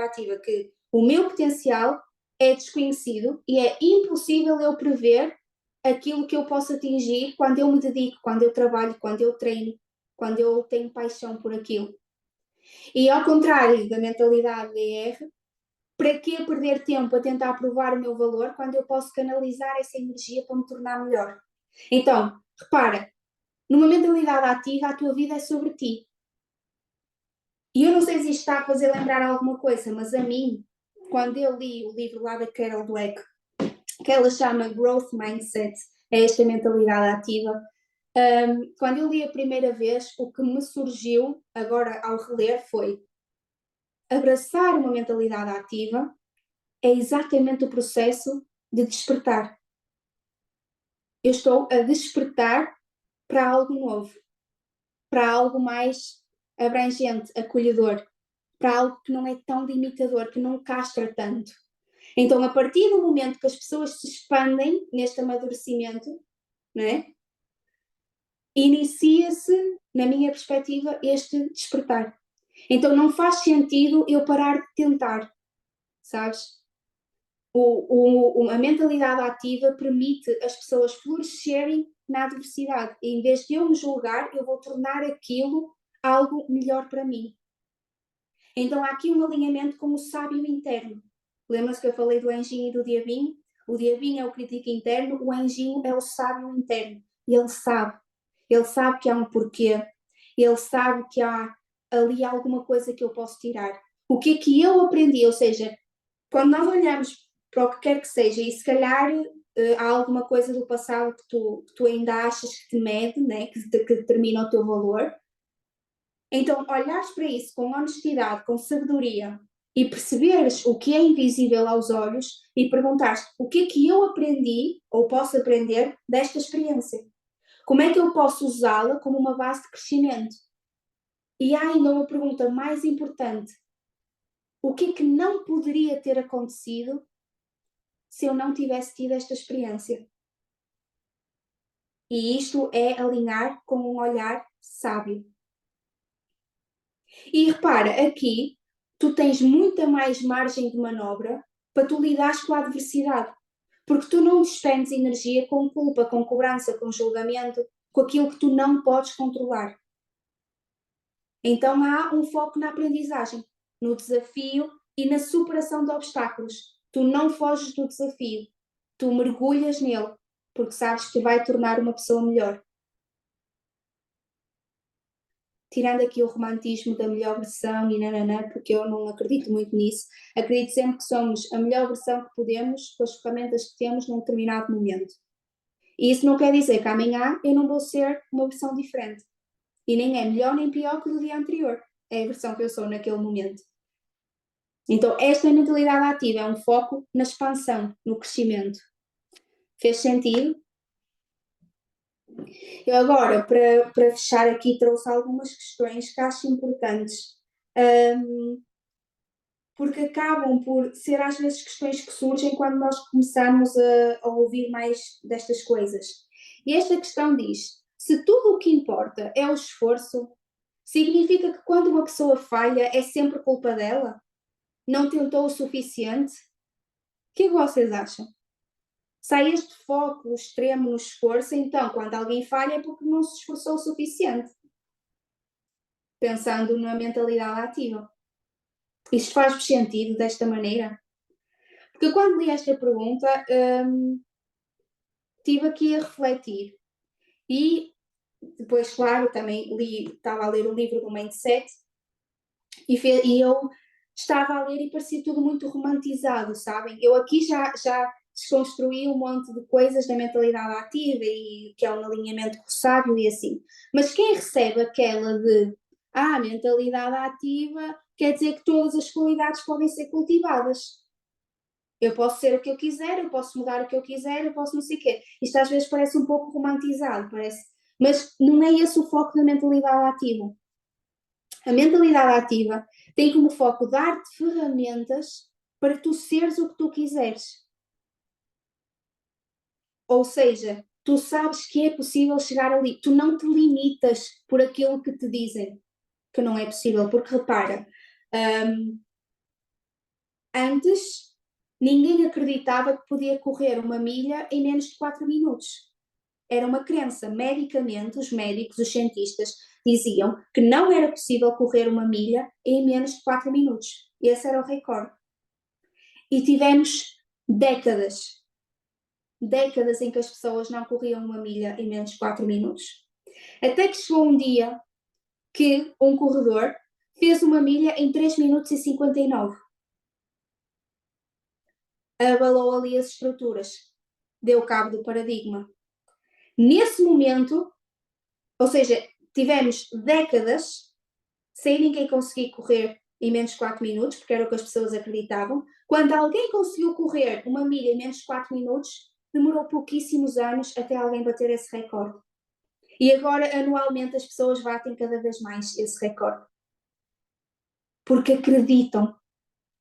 ativa, que o meu potencial é desconhecido e é impossível eu prever aquilo que eu posso atingir quando eu me dedico, quando eu trabalho, quando eu treino, quando eu tenho paixão por aquilo. E ao contrário da mentalidade DR, Para que perder tempo a tentar provar o meu valor quando eu posso canalizar essa energia para me tornar melhor? Então, repara, numa mentalidade ativa, a tua vida é sobre ti. E eu não sei se isto está a fazer lembrar alguma coisa, mas a mim, quando eu li o livro lá da Carol Dweck, que ela chama Growth Mindset, é esta mentalidade ativa, quando eu li a primeira vez, o que me surgiu agora ao reler foi abraçar uma mentalidade ativa é exatamente o processo de despertar. Eu estou a despertar para algo novo, para algo mais abrangente, acolhedor, para algo que não é tão limitador, que não castra tanto. Então, a partir do momento que as pessoas se expandem neste amadurecimento, não é? Inicia-se, na minha perspectiva, este despertar. Então, não faz sentido eu parar de tentar, sabes? A mentalidade ativa permite as pessoas florescerem na adversidade. E em vez de eu me julgar, eu vou tornar aquilo algo melhor para mim. Então há aqui um alinhamento com o sábio interno. Lembra-se que eu falei do anjinho e do diabinho? O diabinho é o crítico interno, o anjinho é o sábio interno. E ele sabe que há um porquê, ele sabe que há ali alguma coisa que eu posso tirar. O que é que eu aprendi? Ou seja, quando nós olhamos para o que quer que seja, e se calhar há alguma coisa do passado que tu ainda achas que te mede, né? que determina o teu valor, então olhares para isso com honestidade, com sabedoria e perceberes o que é invisível aos olhos e perguntares o que é que eu aprendi ou posso aprender desta experiência. Como é que eu posso usá-la como uma base de crescimento? E há ainda uma pergunta mais importante. O que é que não poderia ter acontecido se eu não tivesse tido esta experiência? E isto é alinhar com um olhar sábio. E repara, aqui tu tens muita mais margem de manobra para tu lidares com a adversidade. Porque tu não despendes energia com culpa, com cobrança, com julgamento, com aquilo que tu não podes controlar. Então há um foco na aprendizagem, no desafio e na superação de obstáculos. Tu não foges do desafio, tu mergulhas nele, porque sabes que te vai tornar uma pessoa melhor. Tirando aqui o romantismo da melhor versão e nananã, porque eu não acredito muito nisso, acredito sempre que somos a melhor versão que podemos com as ferramentas que temos num determinado momento. E isso não quer dizer que amanhã eu não vou ser uma versão diferente. E nem é melhor nem pior que do dia anterior. É a versão que eu sou naquele momento. Então, esta mentalidade ativa é um foco na expansão, no crescimento. Fez sentido? Eu agora, para fechar aqui, trouxe algumas questões que acho importantes, porque acabam por ser às vezes questões que surgem quando nós começamos a ouvir mais destas coisas. E esta questão diz: se tudo o que importa é o esforço, significa que quando uma pessoa falha é sempre culpa dela? Não tentou o suficiente? O que é que vocês acham? Se há este foco extremo no esforço, então quando alguém falha é porque não se esforçou o suficiente. Pensando na mentalidade ativa. Isto faz sentido desta maneira? Porque quando li esta pergunta, estive aqui a refletir. E depois, claro, também estava a ler o livro do Mindset e eu estava a ler e parecia tudo muito romantizado, sabem? Eu aqui já desconstruí um monte de coisas da mentalidade ativa e que é um alinhamento com o sábio e assim. Mas quem recebe aquela de mentalidade ativa quer dizer que todas as qualidades podem ser cultivadas. Eu posso ser o que eu quiser, eu posso mudar o que eu quiser, eu posso não sei o quê. Isto às vezes parece um pouco romantizado, parece. Mas não é esse o foco da mentalidade ativa. A mentalidade ativa tem como foco dar-te ferramentas para tu seres o que tu quiseres. Ou seja, tu sabes que é possível chegar ali. Tu não te limitas por aquilo que te dizem que não é possível. Porque repara, antes ninguém acreditava que podia correr uma milha em menos de 4 minutos. Era uma crença. Medicamente, os médicos, os cientistas, diziam que não era possível correr uma milha em menos de 4 minutos. Esse era o recorde. E tivemos décadas em que as pessoas não corriam 1 milha em menos de 4 minutos. Até que chegou um dia que um corredor fez 1 milha em 3 minutos e 59. Abalou ali as estruturas, deu cabo do paradigma. Nesse momento, ou seja, tivemos décadas sem ninguém conseguir correr em menos de 4 minutos, porque era o que as pessoas acreditavam. Quando alguém conseguiu correr 1 milha em menos de 4 minutos, demorou pouquíssimos anos até alguém bater esse recorde. E agora, anualmente, as pessoas batem cada vez mais esse recorde. Porque acreditam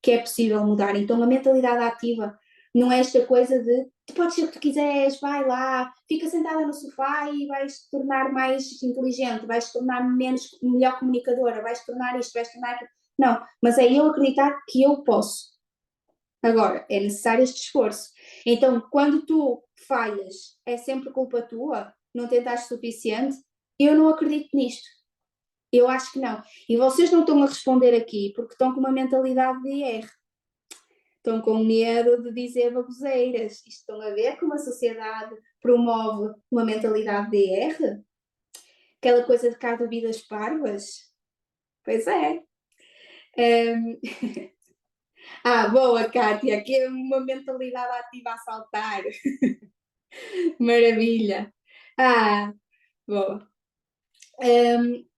que é possível mudar. Então, a mentalidade ativa não é esta coisa de tu podes ser o que tu quiseres, vai lá, fica sentada no sofá e vais te tornar mais inteligente, vais te tornar melhor comunicadora, vais te tornar isto, vais te tornar aquilo. Não, mas é eu acreditar que eu posso. Agora, é necessário este esforço. Então, quando tu falhas, é sempre culpa tua, não tentaste o suficiente, eu não acredito nisto. Eu acho que não. E vocês não estão a responder aqui porque estão com uma mentalidade de erro. Estão com medo de dizer baboseiras. Estão a ver como a sociedade promove uma mentalidade de erro? Aquela coisa de cá dúvidas parvas? Pois é. Boa, Kátia, aqui é uma mentalidade ativa a saltar. Maravilha. Boa.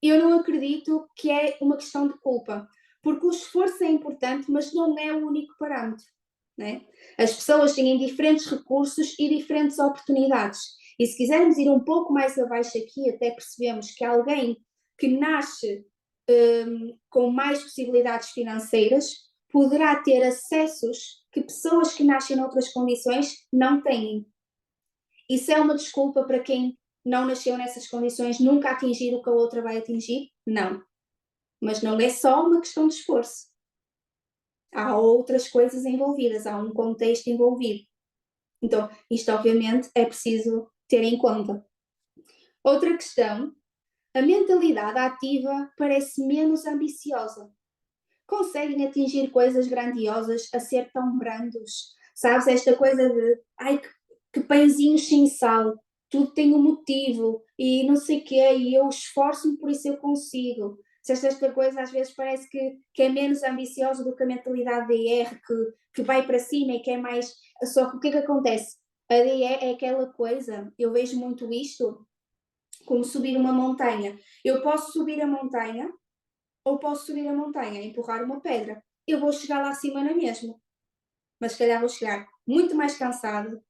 Eu não acredito que é uma questão de culpa, porque o esforço é importante, mas não é o único parâmetro. Né? As pessoas têm diferentes recursos e diferentes oportunidades. E se quisermos ir um pouco mais abaixo aqui, até percebemos que alguém que nasce com mais possibilidades financeiras poderá ter acessos que pessoas que nascem noutras condições não têm. Isso é uma desculpa para quem não nasceu nessas condições, nunca atingir o que a outra vai atingir? Não. Mas não é só uma questão de esforço. Há outras coisas envolvidas, há um contexto envolvido. Então, isto obviamente é preciso ter em conta. Outra questão, a mentalidade ativa parece menos ambiciosa. Conseguem atingir coisas grandiosas a ser tão brandos. Sabes, esta coisa de, ai, que pãezinhos sem sal, tudo tem um motivo e não sei o quê, e eu esforço-me, por isso eu consigo. Se esta coisa às vezes parece que é menos ambiciosa do que a mentalidade DR, que vai para cima e que é mais. Só que o que é que acontece? A DE é aquela coisa, eu vejo muito isto como subir uma montanha. Eu posso subir a montanha ou posso subir a montanha e empurrar uma pedra. Eu vou chegar lá acima na mesma. Mas se calhar vou chegar muito mais cansado,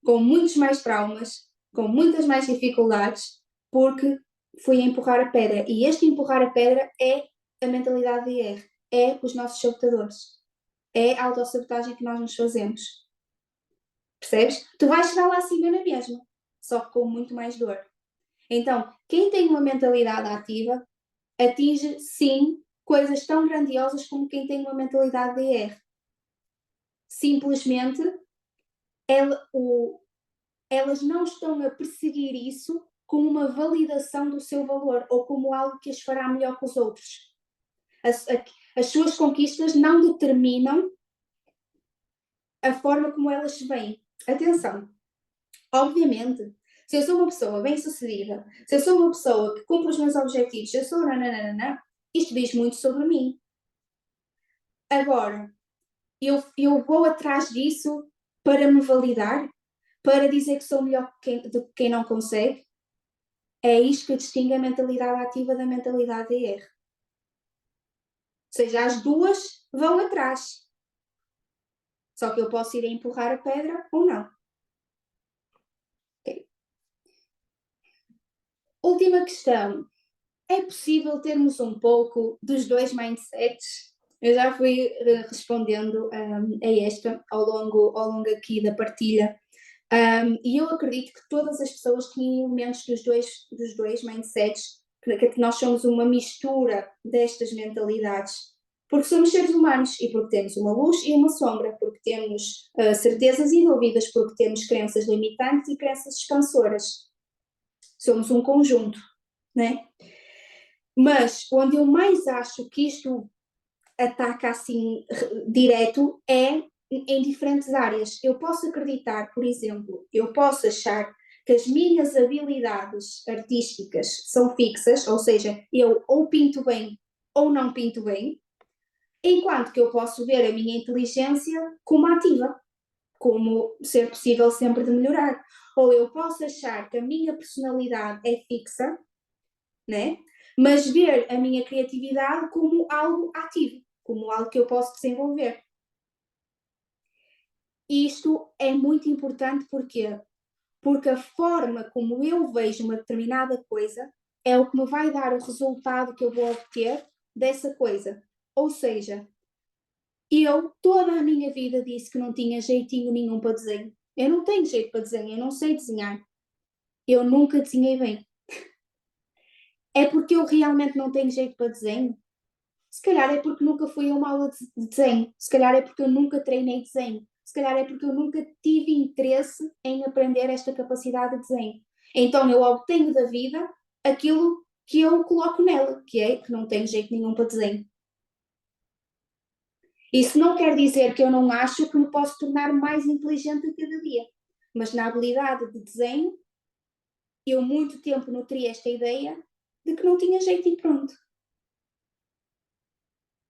com muitos mais traumas, com muitas mais dificuldades, porque fui a empurrar a pedra. E este empurrar a pedra é a mentalidade de erro, é os nossos sabotadores, é a autossabotagem que nós nos fazemos. Percebes? Tu vais chegar lá acima na mesma, só que com muito mais dor. Então, quem tem uma mentalidade ativa atinge, sim, coisas tão grandiosas como quem tem uma mentalidade de erro. Simplesmente, elas não estão a perseguir isso como uma validação do seu valor ou como algo que as fará melhor que os outros. As suas conquistas não determinam a forma como elas se veem. Atenção, obviamente, se eu sou uma pessoa bem-sucedida, se eu sou uma pessoa que cumpre os meus objetivos, se eu sou nananana, isto diz muito sobre mim. Agora, eu vou atrás disso para me validar, para dizer que sou melhor do que quem não consegue. É isto que distingue a mentalidade ativa da mentalidade de erro. Ou seja, as duas vão atrás. Só que eu posso ir a empurrar a pedra ou não. Okay. Última questão. É possível termos um pouco dos dois mindsets? Eu já fui respondendo a esta ao longo aqui da partilha. E eu acredito que todas as pessoas têm elementos dos dois mindsets, que nós somos uma mistura destas mentalidades, porque somos seres humanos e porque temos uma luz e uma sombra, porque temos certezas e dúvidas, porque temos crenças limitantes e crenças expansoras. Somos um conjunto, né? Mas onde eu mais acho que isto ataca assim direto é em diferentes áreas. Eu posso acreditar, por exemplo, eu posso achar que as minhas habilidades artísticas são fixas, ou seja, eu ou pinto bem ou não pinto bem, enquanto que eu posso ver a minha inteligência como ativa, como ser possível sempre de melhorar. Ou eu posso achar que a minha personalidade é fixa, né? Mas ver a minha criatividade como algo ativo, como algo que eu posso desenvolver. Isto é muito importante porque a forma como eu vejo uma determinada coisa é o que me vai dar o resultado que eu vou obter dessa coisa. Ou seja, eu toda a minha vida disse que não tinha jeitinho nenhum para desenho. Eu não tenho jeito para desenho, eu não sei desenhar. Eu nunca desenhei bem. É porque eu realmente não tenho jeito para desenho? Se calhar é porque nunca fui a uma aula de desenho. Se calhar é porque eu nunca treinei desenho. Se calhar é porque eu nunca tive interesse em aprender esta capacidade de desenho. Então eu obtenho da vida aquilo que eu coloco nela, que é que não tenho jeito nenhum para desenho. Isso não quer dizer que eu não acho que me posso tornar mais inteligente a cada dia. Mas na habilidade de desenho, eu muito tempo nutri esta ideia de que não tinha jeito e pronto.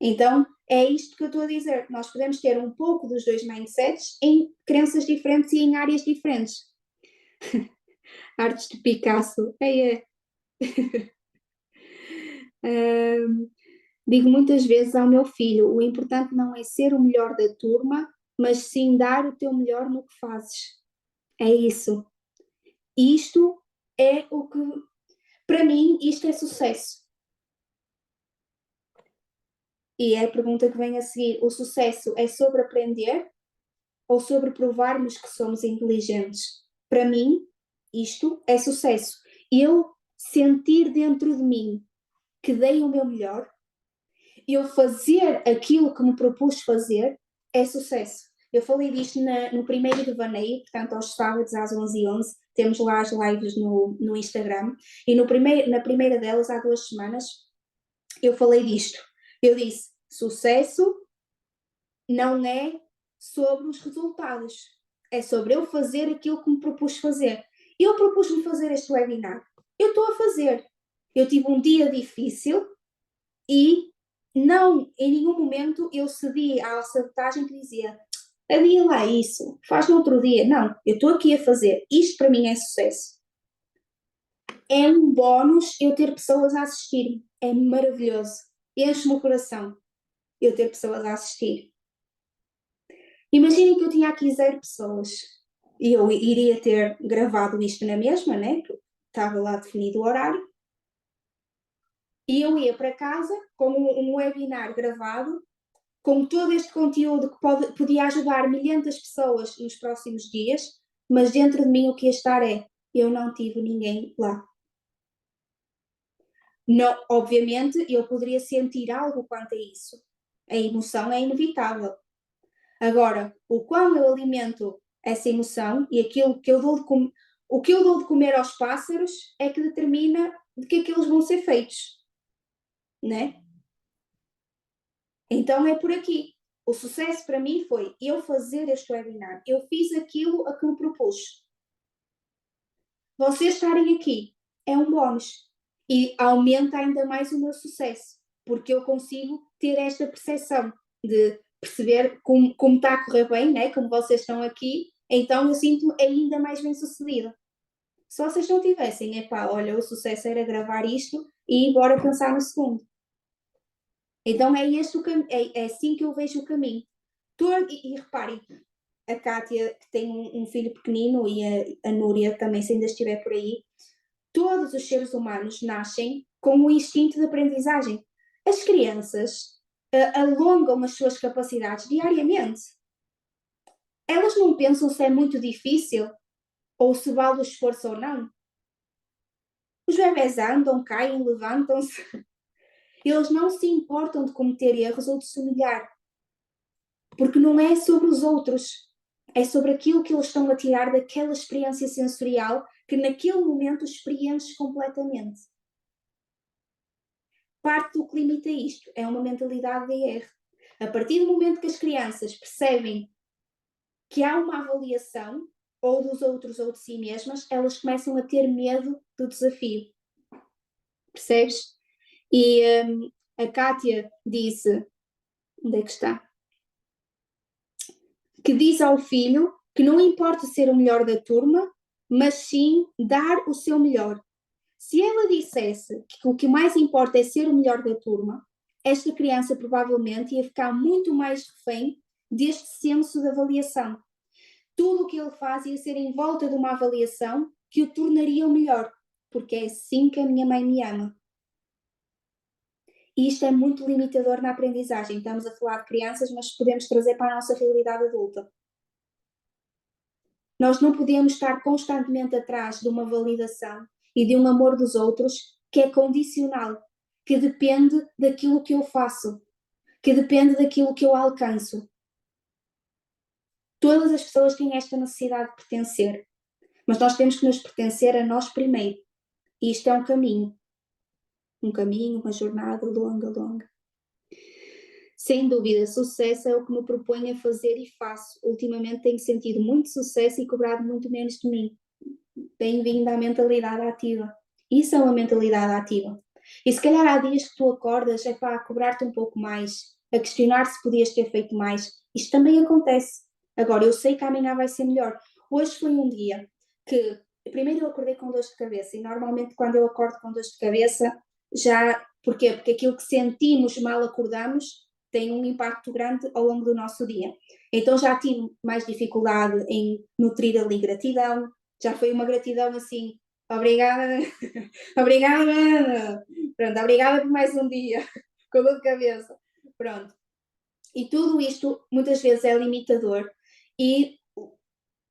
Então, é isto que eu estou a dizer. Nós podemos ter um pouco dos dois mindsets em crenças diferentes e em áreas diferentes. Artes de Picasso. É. Digo muitas vezes ao meu filho: o importante não é ser o melhor da turma, mas sim dar o teu melhor no que fazes. É isso. Isto é o que, para mim, isto é sucesso. E é a pergunta que vem a seguir: o sucesso é sobre aprender ou sobre provarmos que somos inteligentes? Para mim, isto é sucesso. Eu sentir dentro de mim que dei o meu melhor, eu fazer aquilo que me propus fazer, é sucesso. Eu falei disto no primeiro devaneio, portanto, aos sábados às 11h11, temos lá as lives no Instagram, e na primeira delas, há 2 semanas, eu falei disto. Eu disse: sucesso não é sobre os resultados, é sobre eu fazer aquilo que me propus fazer. Eu propus-me fazer este webinar, eu estou a fazer. Eu tive um dia difícil e não, em nenhum momento eu cedi à sabotagem que dizia: adia lá isso, faz no outro dia. Não, eu estou aqui a fazer. Isto para mim é sucesso. É um bónus eu ter pessoas a assistir. É maravilhoso. Enche-me o coração eu ter pessoas a assistir. Imaginem que eu tinha aqui 0 pessoas e eu iria ter gravado isto na mesma, né? Estava lá definido o horário. E eu ia para casa com um webinar gravado, com todo este conteúdo que podia ajudar milhares de pessoas nos próximos dias, mas dentro de mim o que ia estar é: eu não tive ninguém lá. Não, obviamente eu poderia sentir algo quanto a isso. A emoção é inevitável. Agora, o quão eu alimento essa emoção e aquilo que eu dou o que eu dou de comer aos pássaros é que determina de que é que eles vão ser feitos, né? Então é por aqui. O sucesso para mim foi eu fazer este webinar. Eu fiz aquilo a que me propus. Vocês estarem aqui é um bónus e aumenta ainda mais o meu sucesso, porque eu consigo ter esta percepção de perceber como está a correr bem, né? Como vocês estão aqui, então eu sinto-me ainda mais bem sucedida. Se vocês não tivessem, epá, olha, o sucesso era gravar isto e bora pensar no segundo. Então é este é assim que eu vejo o caminho. E reparem, a Kátia, que tem um filho pequenino, e a Núria também, se ainda estiver por aí, todos os seres humanos nascem com um instinto de aprendizagem. As crianças alongam as suas capacidades diariamente. Elas não pensam se é muito difícil ou se vale o esforço ou não. Os bebés andam, caem, levantam-se. Eles não se importam de cometer erros ou de se humilhar. Porque não é sobre os outros. É sobre aquilo que eles estão a tirar daquela experiência sensorial que naquele momento os preenche completamente. Parte do que limita isto é uma mentalidade de erro. A partir do momento que as crianças percebem que há uma avaliação, ou dos outros ou de si mesmas, elas começam a ter medo do desafio. Percebes? E a Kátia disse, onde é que está? Que diz ao filho que não importa ser o melhor da turma, mas sim dar o seu melhor. Se ela dissesse que o que mais importa é ser o melhor da turma, esta criança provavelmente ia ficar muito mais refém deste senso de avaliação. Tudo o que ele faz ia ser em volta de uma avaliação que o tornaria o melhor, porque é assim que a minha mãe me ama. E isto é muito limitador na aprendizagem. Estamos a falar de crianças, mas podemos trazer para a nossa realidade adulta. Nós não podemos estar constantemente atrás de uma validação e de um amor dos outros que é condicional, que depende daquilo que eu faço, que depende daquilo que eu alcanço. Todas as pessoas têm esta necessidade de pertencer, mas nós temos que nos pertencer a nós primeiro. E isto é um caminho, uma jornada longa, longa. Sem dúvida, sucesso é o que me proponho a fazer e faço. Ultimamente tenho sentido muito sucesso e cobrado muito menos de mim. Bem-vindo à mentalidade ativa. Isso é uma mentalidade ativa. E se calhar há dias que tu acordas é para cobrar-te um pouco mais, a questionar se podias ter feito mais. Isto também acontece. Agora, eu sei que amanhã vai ser melhor. Hoje foi um dia que, primeiro eu acordei com dores de cabeça, e normalmente quando eu acordo com dores de cabeça, já, porquê? Porque aquilo que sentimos mal acordamos tem um impacto grande ao longo do nosso dia. Então já tive mais dificuldade em nutrir ali gratidão, já foi uma gratidão assim, obrigada, obrigada, pronto, obrigada por mais um dia, com dor de cabeça, pronto. E tudo isto muitas vezes é limitador e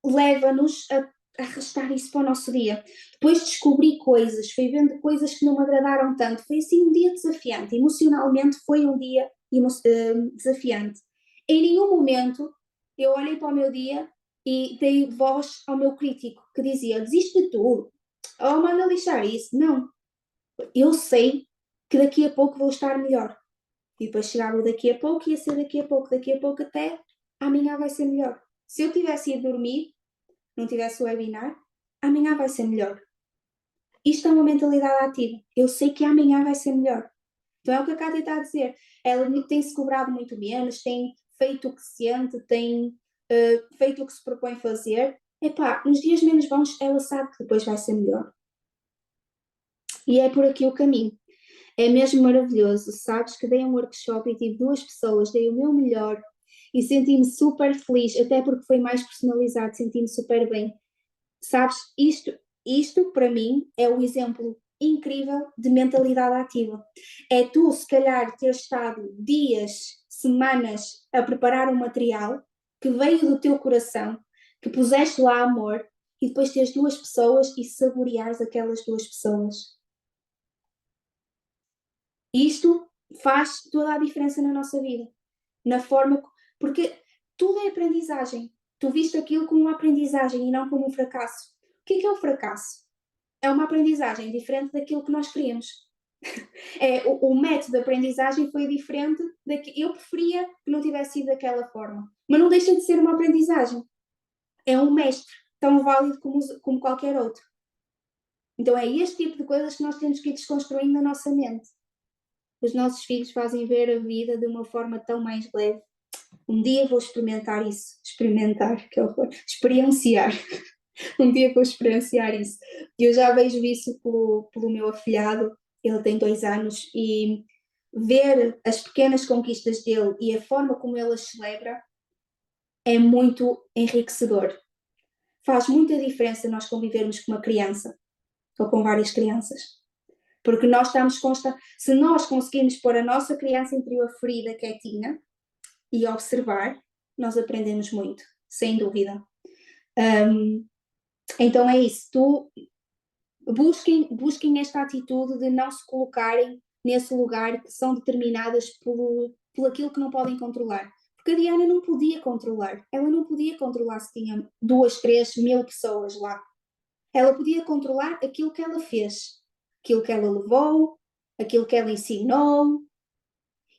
leva-nos a arrastar isso para o nosso dia. Depois descobri coisas, fui vendo coisas que não me agradaram tanto, foi assim um dia desafiante, emocionalmente foi um dia desafiante. Em nenhum momento eu olhei para o meu dia e dei voz ao meu crítico, que dizia, desiste de tudo, oh, manda lixar isso. Não, eu sei que daqui a pouco vou estar melhor. E depois chegava o daqui a pouco, ia ser daqui a pouco até amanhã vai ser melhor. Se eu tivesse ido dormir, não tivesse o webinar, amanhã vai ser melhor. Isto é uma mentalidade ativa. Eu sei que amanhã vai ser melhor. Então é o que a Cátia está a dizer. Ela tem-se cobrado muito menos, tem feito o que sente, tem feito o que se propõe fazer. Epá, nos dias menos bons ela sabe que depois vai ser melhor. E é por aqui o caminho. É mesmo maravilhoso. Sabes que dei um workshop e tive 2 pessoas, dei o meu melhor e senti-me super feliz, até porque foi mais personalizado, senti-me super bem. Sabes, isto para mim é um exemplo incrível de mentalidade ativa. É tu, se calhar, ter estado dias, semanas a preparar um material que veio do teu coração, que puseste lá amor, e depois teres 2 pessoas e saboreares aquelas 2 pessoas. Isto faz toda a diferença na nossa vida, na forma, porque tudo é aprendizagem. Tu viste aquilo como uma aprendizagem e não como um fracasso. O que é o fracasso? É uma aprendizagem diferente daquilo que nós queríamos. O método de aprendizagem foi diferente eu preferia que não tivesse sido daquela forma, mas não deixa de ser uma aprendizagem. É um mestre tão válido como qualquer outro. Então é este tipo de coisas que nós temos que ir desconstruindo na nossa mente. Os nossos filhos fazem ver a vida de uma forma tão mais leve. Um dia vou experimentar isso. Experimentar, que horror. Experienciar. Um dia vou experienciar isso. Eu já vejo isso pelo meu afilhado, ele tem 2 anos, e ver as pequenas conquistas dele e a forma como ele as celebra é muito enriquecedor. Faz muita diferença nós convivermos com uma criança ou com várias crianças. Porque nós estamos se nós conseguirmos pôr a nossa criança interior ferida, quietinha, e observar, nós aprendemos muito, sem dúvida. Então é isso, busquem esta atitude de não se colocarem nesse lugar que são determinadas por aquilo que não podem controlar. Porque a Diana não podia controlar. Ela não podia controlar se tinha 2, 3 mil pessoas lá. Ela podia controlar aquilo que ela fez, aquilo que ela levou, aquilo que ela ensinou.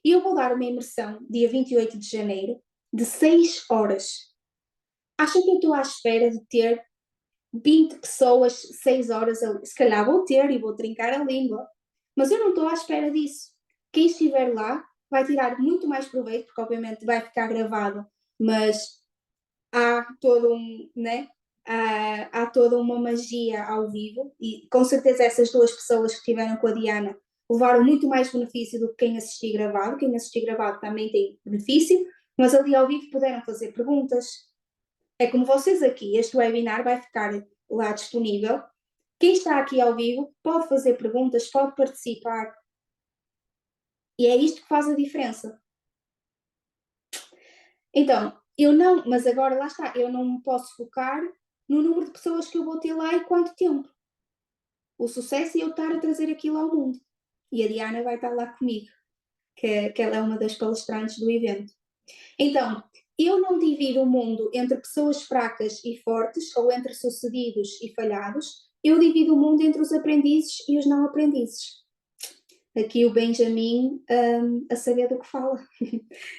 E eu vou dar uma imersão, dia 28 de janeiro, de 6 horas. Acham que eu estou à espera de ter 20 pessoas 6 horas ali? Se calhar vou ter e vou trincar a língua, mas eu não estou à espera disso. Quem estiver lá vai tirar muito mais proveito, porque obviamente vai ficar gravado, mas há todo um, né? Há toda uma magia ao vivo e com certeza essas duas pessoas que estiveram com a Diana levaram muito mais benefício do que quem assistiu gravado. Quem assistiu gravado também tem benefício, mas ali ao vivo puderam fazer perguntas. É como vocês aqui, este webinar vai ficar lá disponível. Quem está aqui ao vivo pode fazer perguntas, pode participar. E é isto que faz a diferença. Então, eu não, mas agora lá está, eu não me posso focar no número de pessoas que eu vou ter lá e quanto tempo. O sucesso é eu estar a trazer aquilo ao mundo. E a Diana vai estar lá comigo, que ela é uma das palestrantes do evento. Então, eu não divido o mundo entre pessoas fracas e fortes ou entre sucedidos e falhados. Eu divido o mundo entre os aprendizes e os não aprendizes. Aqui o Benjamin a saber do que fala,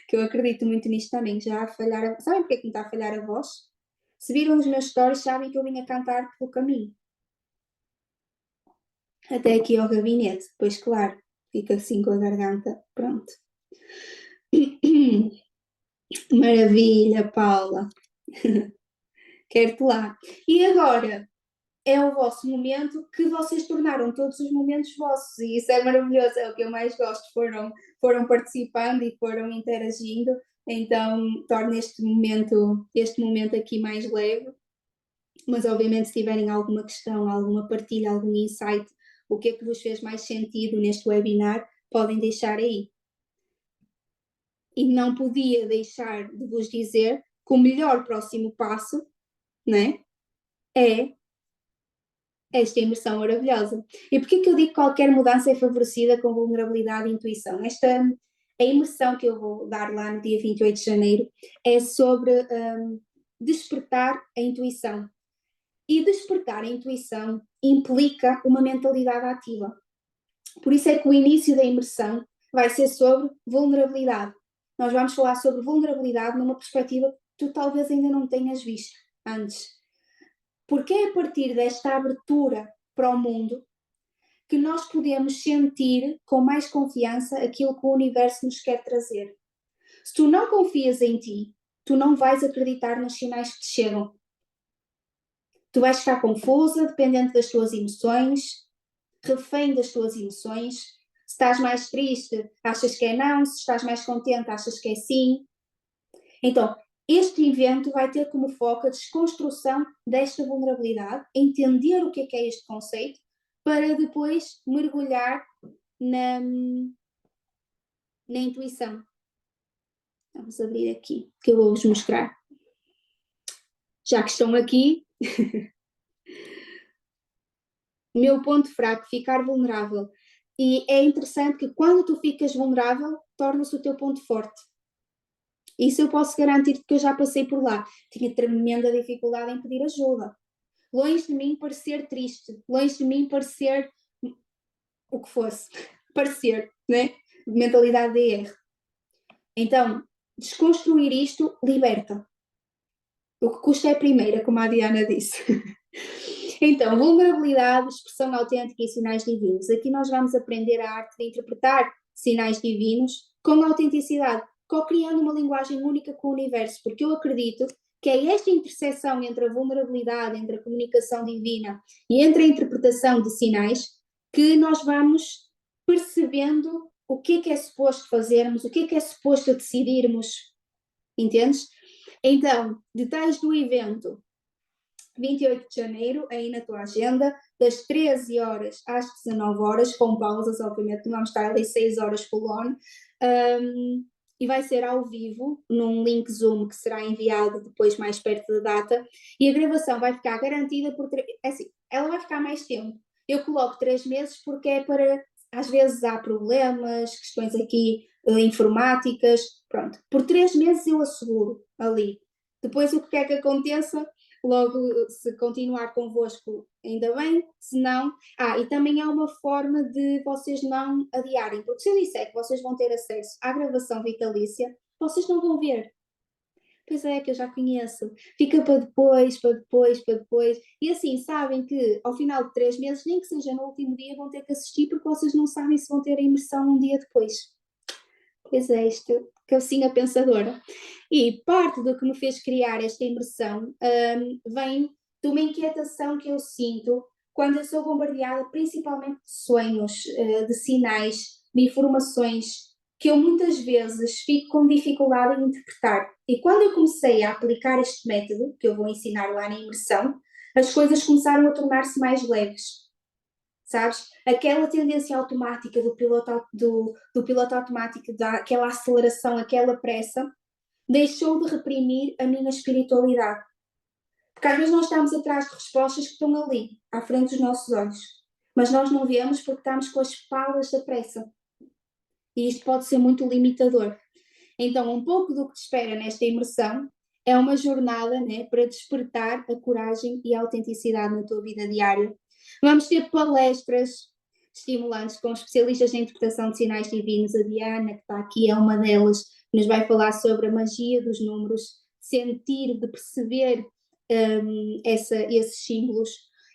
que eu acredito muito nisto também, já a falhar. Sabem porque é que me está a falhar a voz? Se viram os meus stories, sabem que eu vim a cantar pelo caminho. Até aqui ao gabinete, depois, claro, fica assim com a garganta, pronto. Maravilha, Paula. Quero-te lá. E agora, é o vosso momento que vocês tornaram todos os momentos vossos e isso é maravilhoso, é o que eu mais gosto, foram participando e foram interagindo, então torna este momento aqui mais leve, mas obviamente se tiverem alguma questão, alguma partilha, algum insight, o que é que vos fez mais sentido neste webinar, podem deixar aí. E não podia deixar de vos dizer que o melhor próximo passo, né, é esta imersão maravilhosa. E porquê que eu digo que qualquer mudança é favorecida com vulnerabilidade e intuição? A imersão que eu vou dar lá no dia 28 de janeiro é sobre despertar a intuição. E despertar a intuição implica uma mentalidade ativa. Por isso é que o início da imersão vai ser sobre vulnerabilidade. Nós vamos falar sobre vulnerabilidade numa perspectiva que tu talvez ainda não tenhas visto antes. Porque é a partir desta abertura para o mundo que nós podemos sentir com mais confiança aquilo que o universo nos quer trazer. Se tu não confias em ti, tu não vais acreditar nos sinais que te chegam. Tu vais ficar confusa, dependente das tuas emoções, refém das tuas emoções. Se estás mais triste, achas que é não. Se estás mais contente, achas que é sim. Então, este evento vai ter como foco a desconstrução desta vulnerabilidade, entender o que é este conceito, para depois mergulhar na intuição. Vamos abrir aqui, que eu vou-vos mostrar. Já que estão aqui, meu ponto fraco, ficar vulnerável. E é interessante que quando tu ficas vulnerável, torna-se o teu ponto forte. Isso eu posso garantir que eu já passei por lá. Tinha tremenda dificuldade em pedir ajuda. Longe de mim parecer triste, longe de mim parecer o que fosse, parecer, né? Mentalidade de erro. Então, desconstruir isto liberta. O que custa é a primeira, como a Diana disse. Então, vulnerabilidade, expressão autêntica e sinais divinos. Aqui nós vamos aprender a arte de interpretar sinais divinos com autenticidade, co-criando uma linguagem única com o universo, porque eu acredito que é esta interseção entre a vulnerabilidade, entre a comunicação divina e entre a interpretação de sinais que nós vamos percebendo o que é suposto fazermos, o que é suposto decidirmos, entendes? Então, detalhes do evento. 28 de janeiro, aí na tua agenda, das 13 horas às 19 horas, com pausas, obviamente, não vamos estar ali 6 horas full on, e vai ser ao vivo, num link Zoom que será enviado depois mais perto da data, e a gravação vai ficar garantida por, assim, ela vai ficar mais tempo. Eu coloco 3 meses porque é para, às vezes há problemas, questões aqui informáticas, pronto. Por 3 meses eu asseguro ali. Depois o que quer que aconteça, logo se continuar convosco ainda bem, se não, e também há uma forma de vocês não adiarem, porque se eu disser que vocês vão ter acesso à gravação vitalícia, vocês não vão ver, Pois é, que eu já conheço. Fica para depois, para depois, para depois. E assim, sabem que ao final de 3 meses, nem que seja no último dia, vão ter que assistir porque vocês não sabem se vão ter a imersão um dia depois. Pois é, isto, cabecinha pensadora. E parte do que me fez criar esta imersão vem de uma inquietação que eu sinto quando eu sou bombardeada principalmente de sonhos, de sinais, de informações que eu muitas vezes fico com dificuldade em interpretar. E quando eu comecei a aplicar este método, que eu vou ensinar lá na imersão, as coisas começaram a tornar-se mais leves, sabes? Aquela tendência automática do piloto automático, aquela aceleração, aquela pressa, deixou de reprimir a minha espiritualidade. Porque às vezes nós estamos atrás de respostas que estão ali, à frente dos nossos olhos, mas nós não vemos porque estamos com as palas da pressa. E isto pode ser muito limitador. Então, um pouco do que te espera nesta imersão é uma jornada, né, para despertar a coragem e a autenticidade na tua vida diária. Vamos ter palestras estimulantes com especialistas em interpretação de sinais divinos. A Diana, que está aqui, é uma delas, que nos vai falar sobre a magia dos números, sentir, de perceber esses símbolos.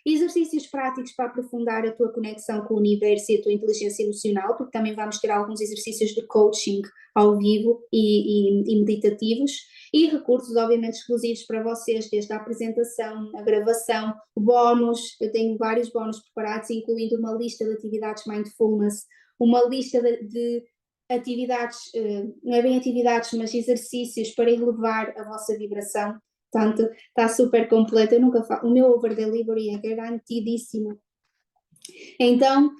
Exercícios práticos para aprofundar a tua conexão com o universo e a tua inteligência emocional, porque também vamos ter alguns exercícios de coaching ao vivo e meditativos, e recursos obviamente exclusivos para vocês, desde a apresentação, a gravação, bónus. Eu tenho vários bónus preparados, incluindo uma lista de atividades mindfulness, uma lista de atividades, não é bem atividades, mas exercícios para elevar a vossa vibração. Portanto, está super completo. Eu nunca falo, o meu over delivery é garantidíssimo. Então,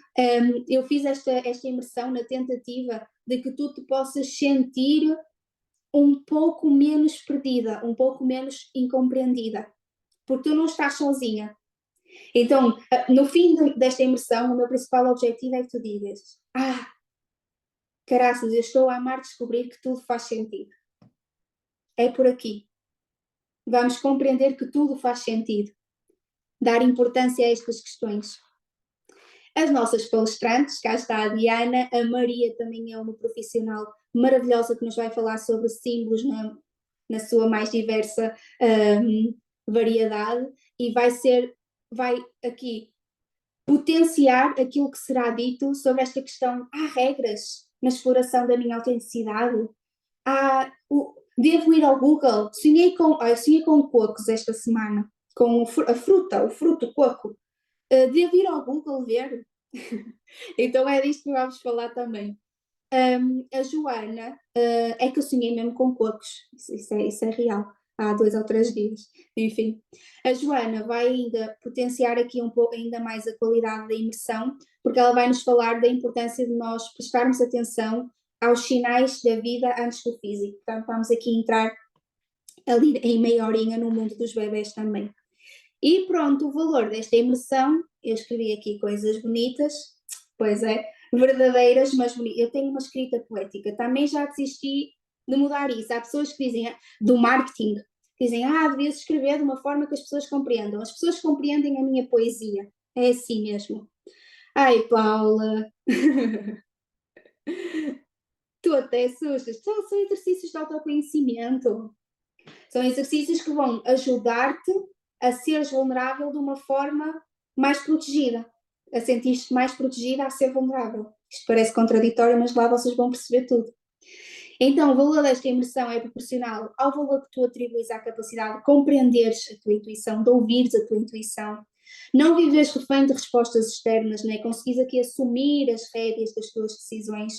eu fiz esta imersão na tentativa de que tu te possas sentir um pouco menos perdida, um pouco menos incompreendida, porque tu não estás sozinha. Então, no fim desta imersão, o meu principal objetivo é que tu digas: caraças, eu estou a amar descobrir que tudo faz sentido. É por aqui. Vamos compreender que tudo faz sentido. Dar importância a estas questões. As nossas palestrantes, cá está a Diana, a Maria também é uma profissional maravilhosa que nos vai falar sobre símbolos na sua mais diversa variedade e vai aqui potenciar aquilo que será dito sobre esta questão. Há regras na exploração da minha autenticidade? Devo ir ao Google? Eu sonhei com cocos esta semana, com a fruta, o fruto coco. Devo ir ao Google ver? Então é disto que vamos falar também. A Joana, é que eu sonhei mesmo com cocos, isso é real, há 2 ou 3 dias, enfim. A Joana vai ainda potenciar aqui um pouco ainda mais a qualidade da imersão, porque ela vai nos falar da importância de nós prestarmos atenção aos sinais da vida antes do físico. Portanto, vamos aqui entrar ali em meia horinha no mundo dos bebés também. E pronto, o valor desta imersão, eu escrevi aqui coisas bonitas, pois é, verdadeiras, mas bonitas. Eu tenho uma escrita poética, também já desisti de mudar isso. Há pessoas que dizem, do marketing, dizem, devias escrever de uma forma que as pessoas compreendam. As pessoas compreendem a minha poesia, é assim mesmo. Ai, Paula, tu até assustas. São exercícios de autoconhecimento. São exercícios que vão ajudar-te a seres vulnerável de uma forma mais protegida, a sentir-te mais protegida a ser vulnerável. Isto parece contraditório, mas lá vocês vão perceber tudo. Então, o valor desta imersão é proporcional ao valor que tu atribuis à capacidade de compreenderes a tua intuição, de ouvires a tua intuição, não viveres refém de respostas externas, né? Conseguires aqui assumir as rédeas das tuas decisões,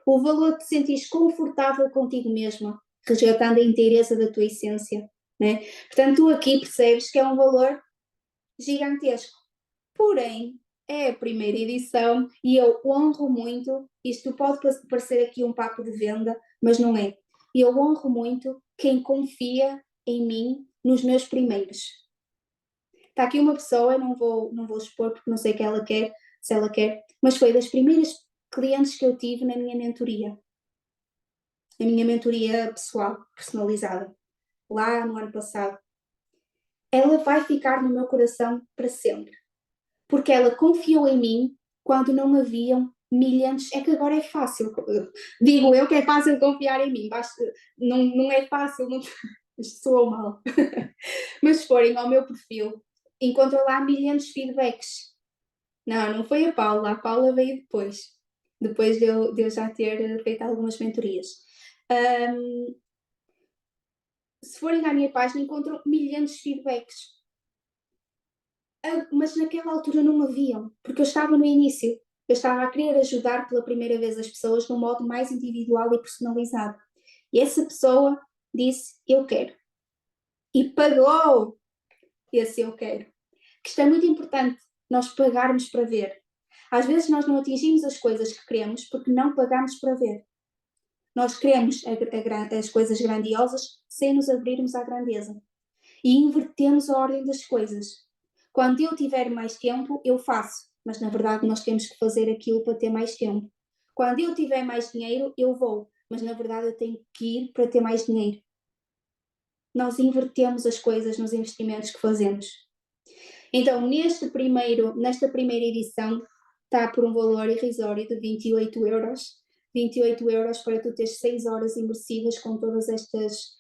o valor de te sentires confortável contigo mesma, resgatando a inteireza da tua essência, né? Portanto, tu aqui percebes que é um valor gigantesco. Porém, é a primeira edição e eu honro muito, isto pode parecer aqui um papo de venda, mas não é. Eu honro muito quem confia em mim nos meus primeiros. Está aqui uma pessoa, não vou expor porque não sei o que ela quer, se ela quer, mas foi das primeiras clientes que eu tive na minha mentoria. A minha mentoria pessoal, personalizada, lá no ano passado. Ela vai ficar no meu coração para sempre, porque ela confiou em mim quando não haviam milhares, é que agora é fácil, digo eu que é fácil confiar em mim, não é fácil, não, isto soou mal, mas se forem ao meu perfil, encontram lá milhares de feedbacks. Não foi a Paula veio depois de eu já ter feito algumas mentorias. Se forem à minha página, encontram milhares de feedbacks. Mas naquela altura não haviam, porque eu estava no início. Eu estava a querer ajudar pela primeira vez as pessoas de um modo mais individual e personalizado. E essa pessoa disse: Eu quero. E pagou esse eu quero. Que isto é muito importante, nós pagarmos para ver. Às vezes nós não atingimos as coisas que queremos porque não pagamos para ver. Nós queremos as coisas grandiosas sem nos abrirmos à grandeza. E invertemos a ordem das coisas. Quando eu tiver mais tempo, eu faço, mas na verdade nós temos que fazer aquilo para ter mais tempo. Quando eu tiver mais dinheiro, eu vou, mas na verdade eu tenho que ir para ter mais dinheiro. Nós invertemos as coisas nos investimentos que fazemos. Então, nesta primeira edição, está por um valor irrisório de 28 euros. 28 euros para tu teres 6 horas imersivas com todas estas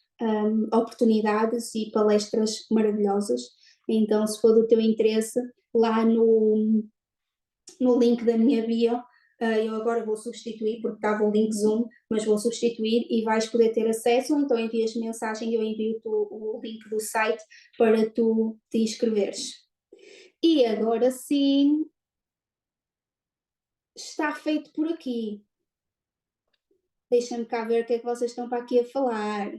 oportunidades e palestras maravilhosas. Então, se for do teu interesse, lá no link da minha bio, eu agora vou substituir, porque estava o link Zoom, mas vou substituir e vais poder ter acesso, ou então envias mensagem e eu envio-te o link do site para tu te inscreveres. E agora sim, está feito por aqui. Deixa-me cá ver o que é que vocês estão para aqui a falar.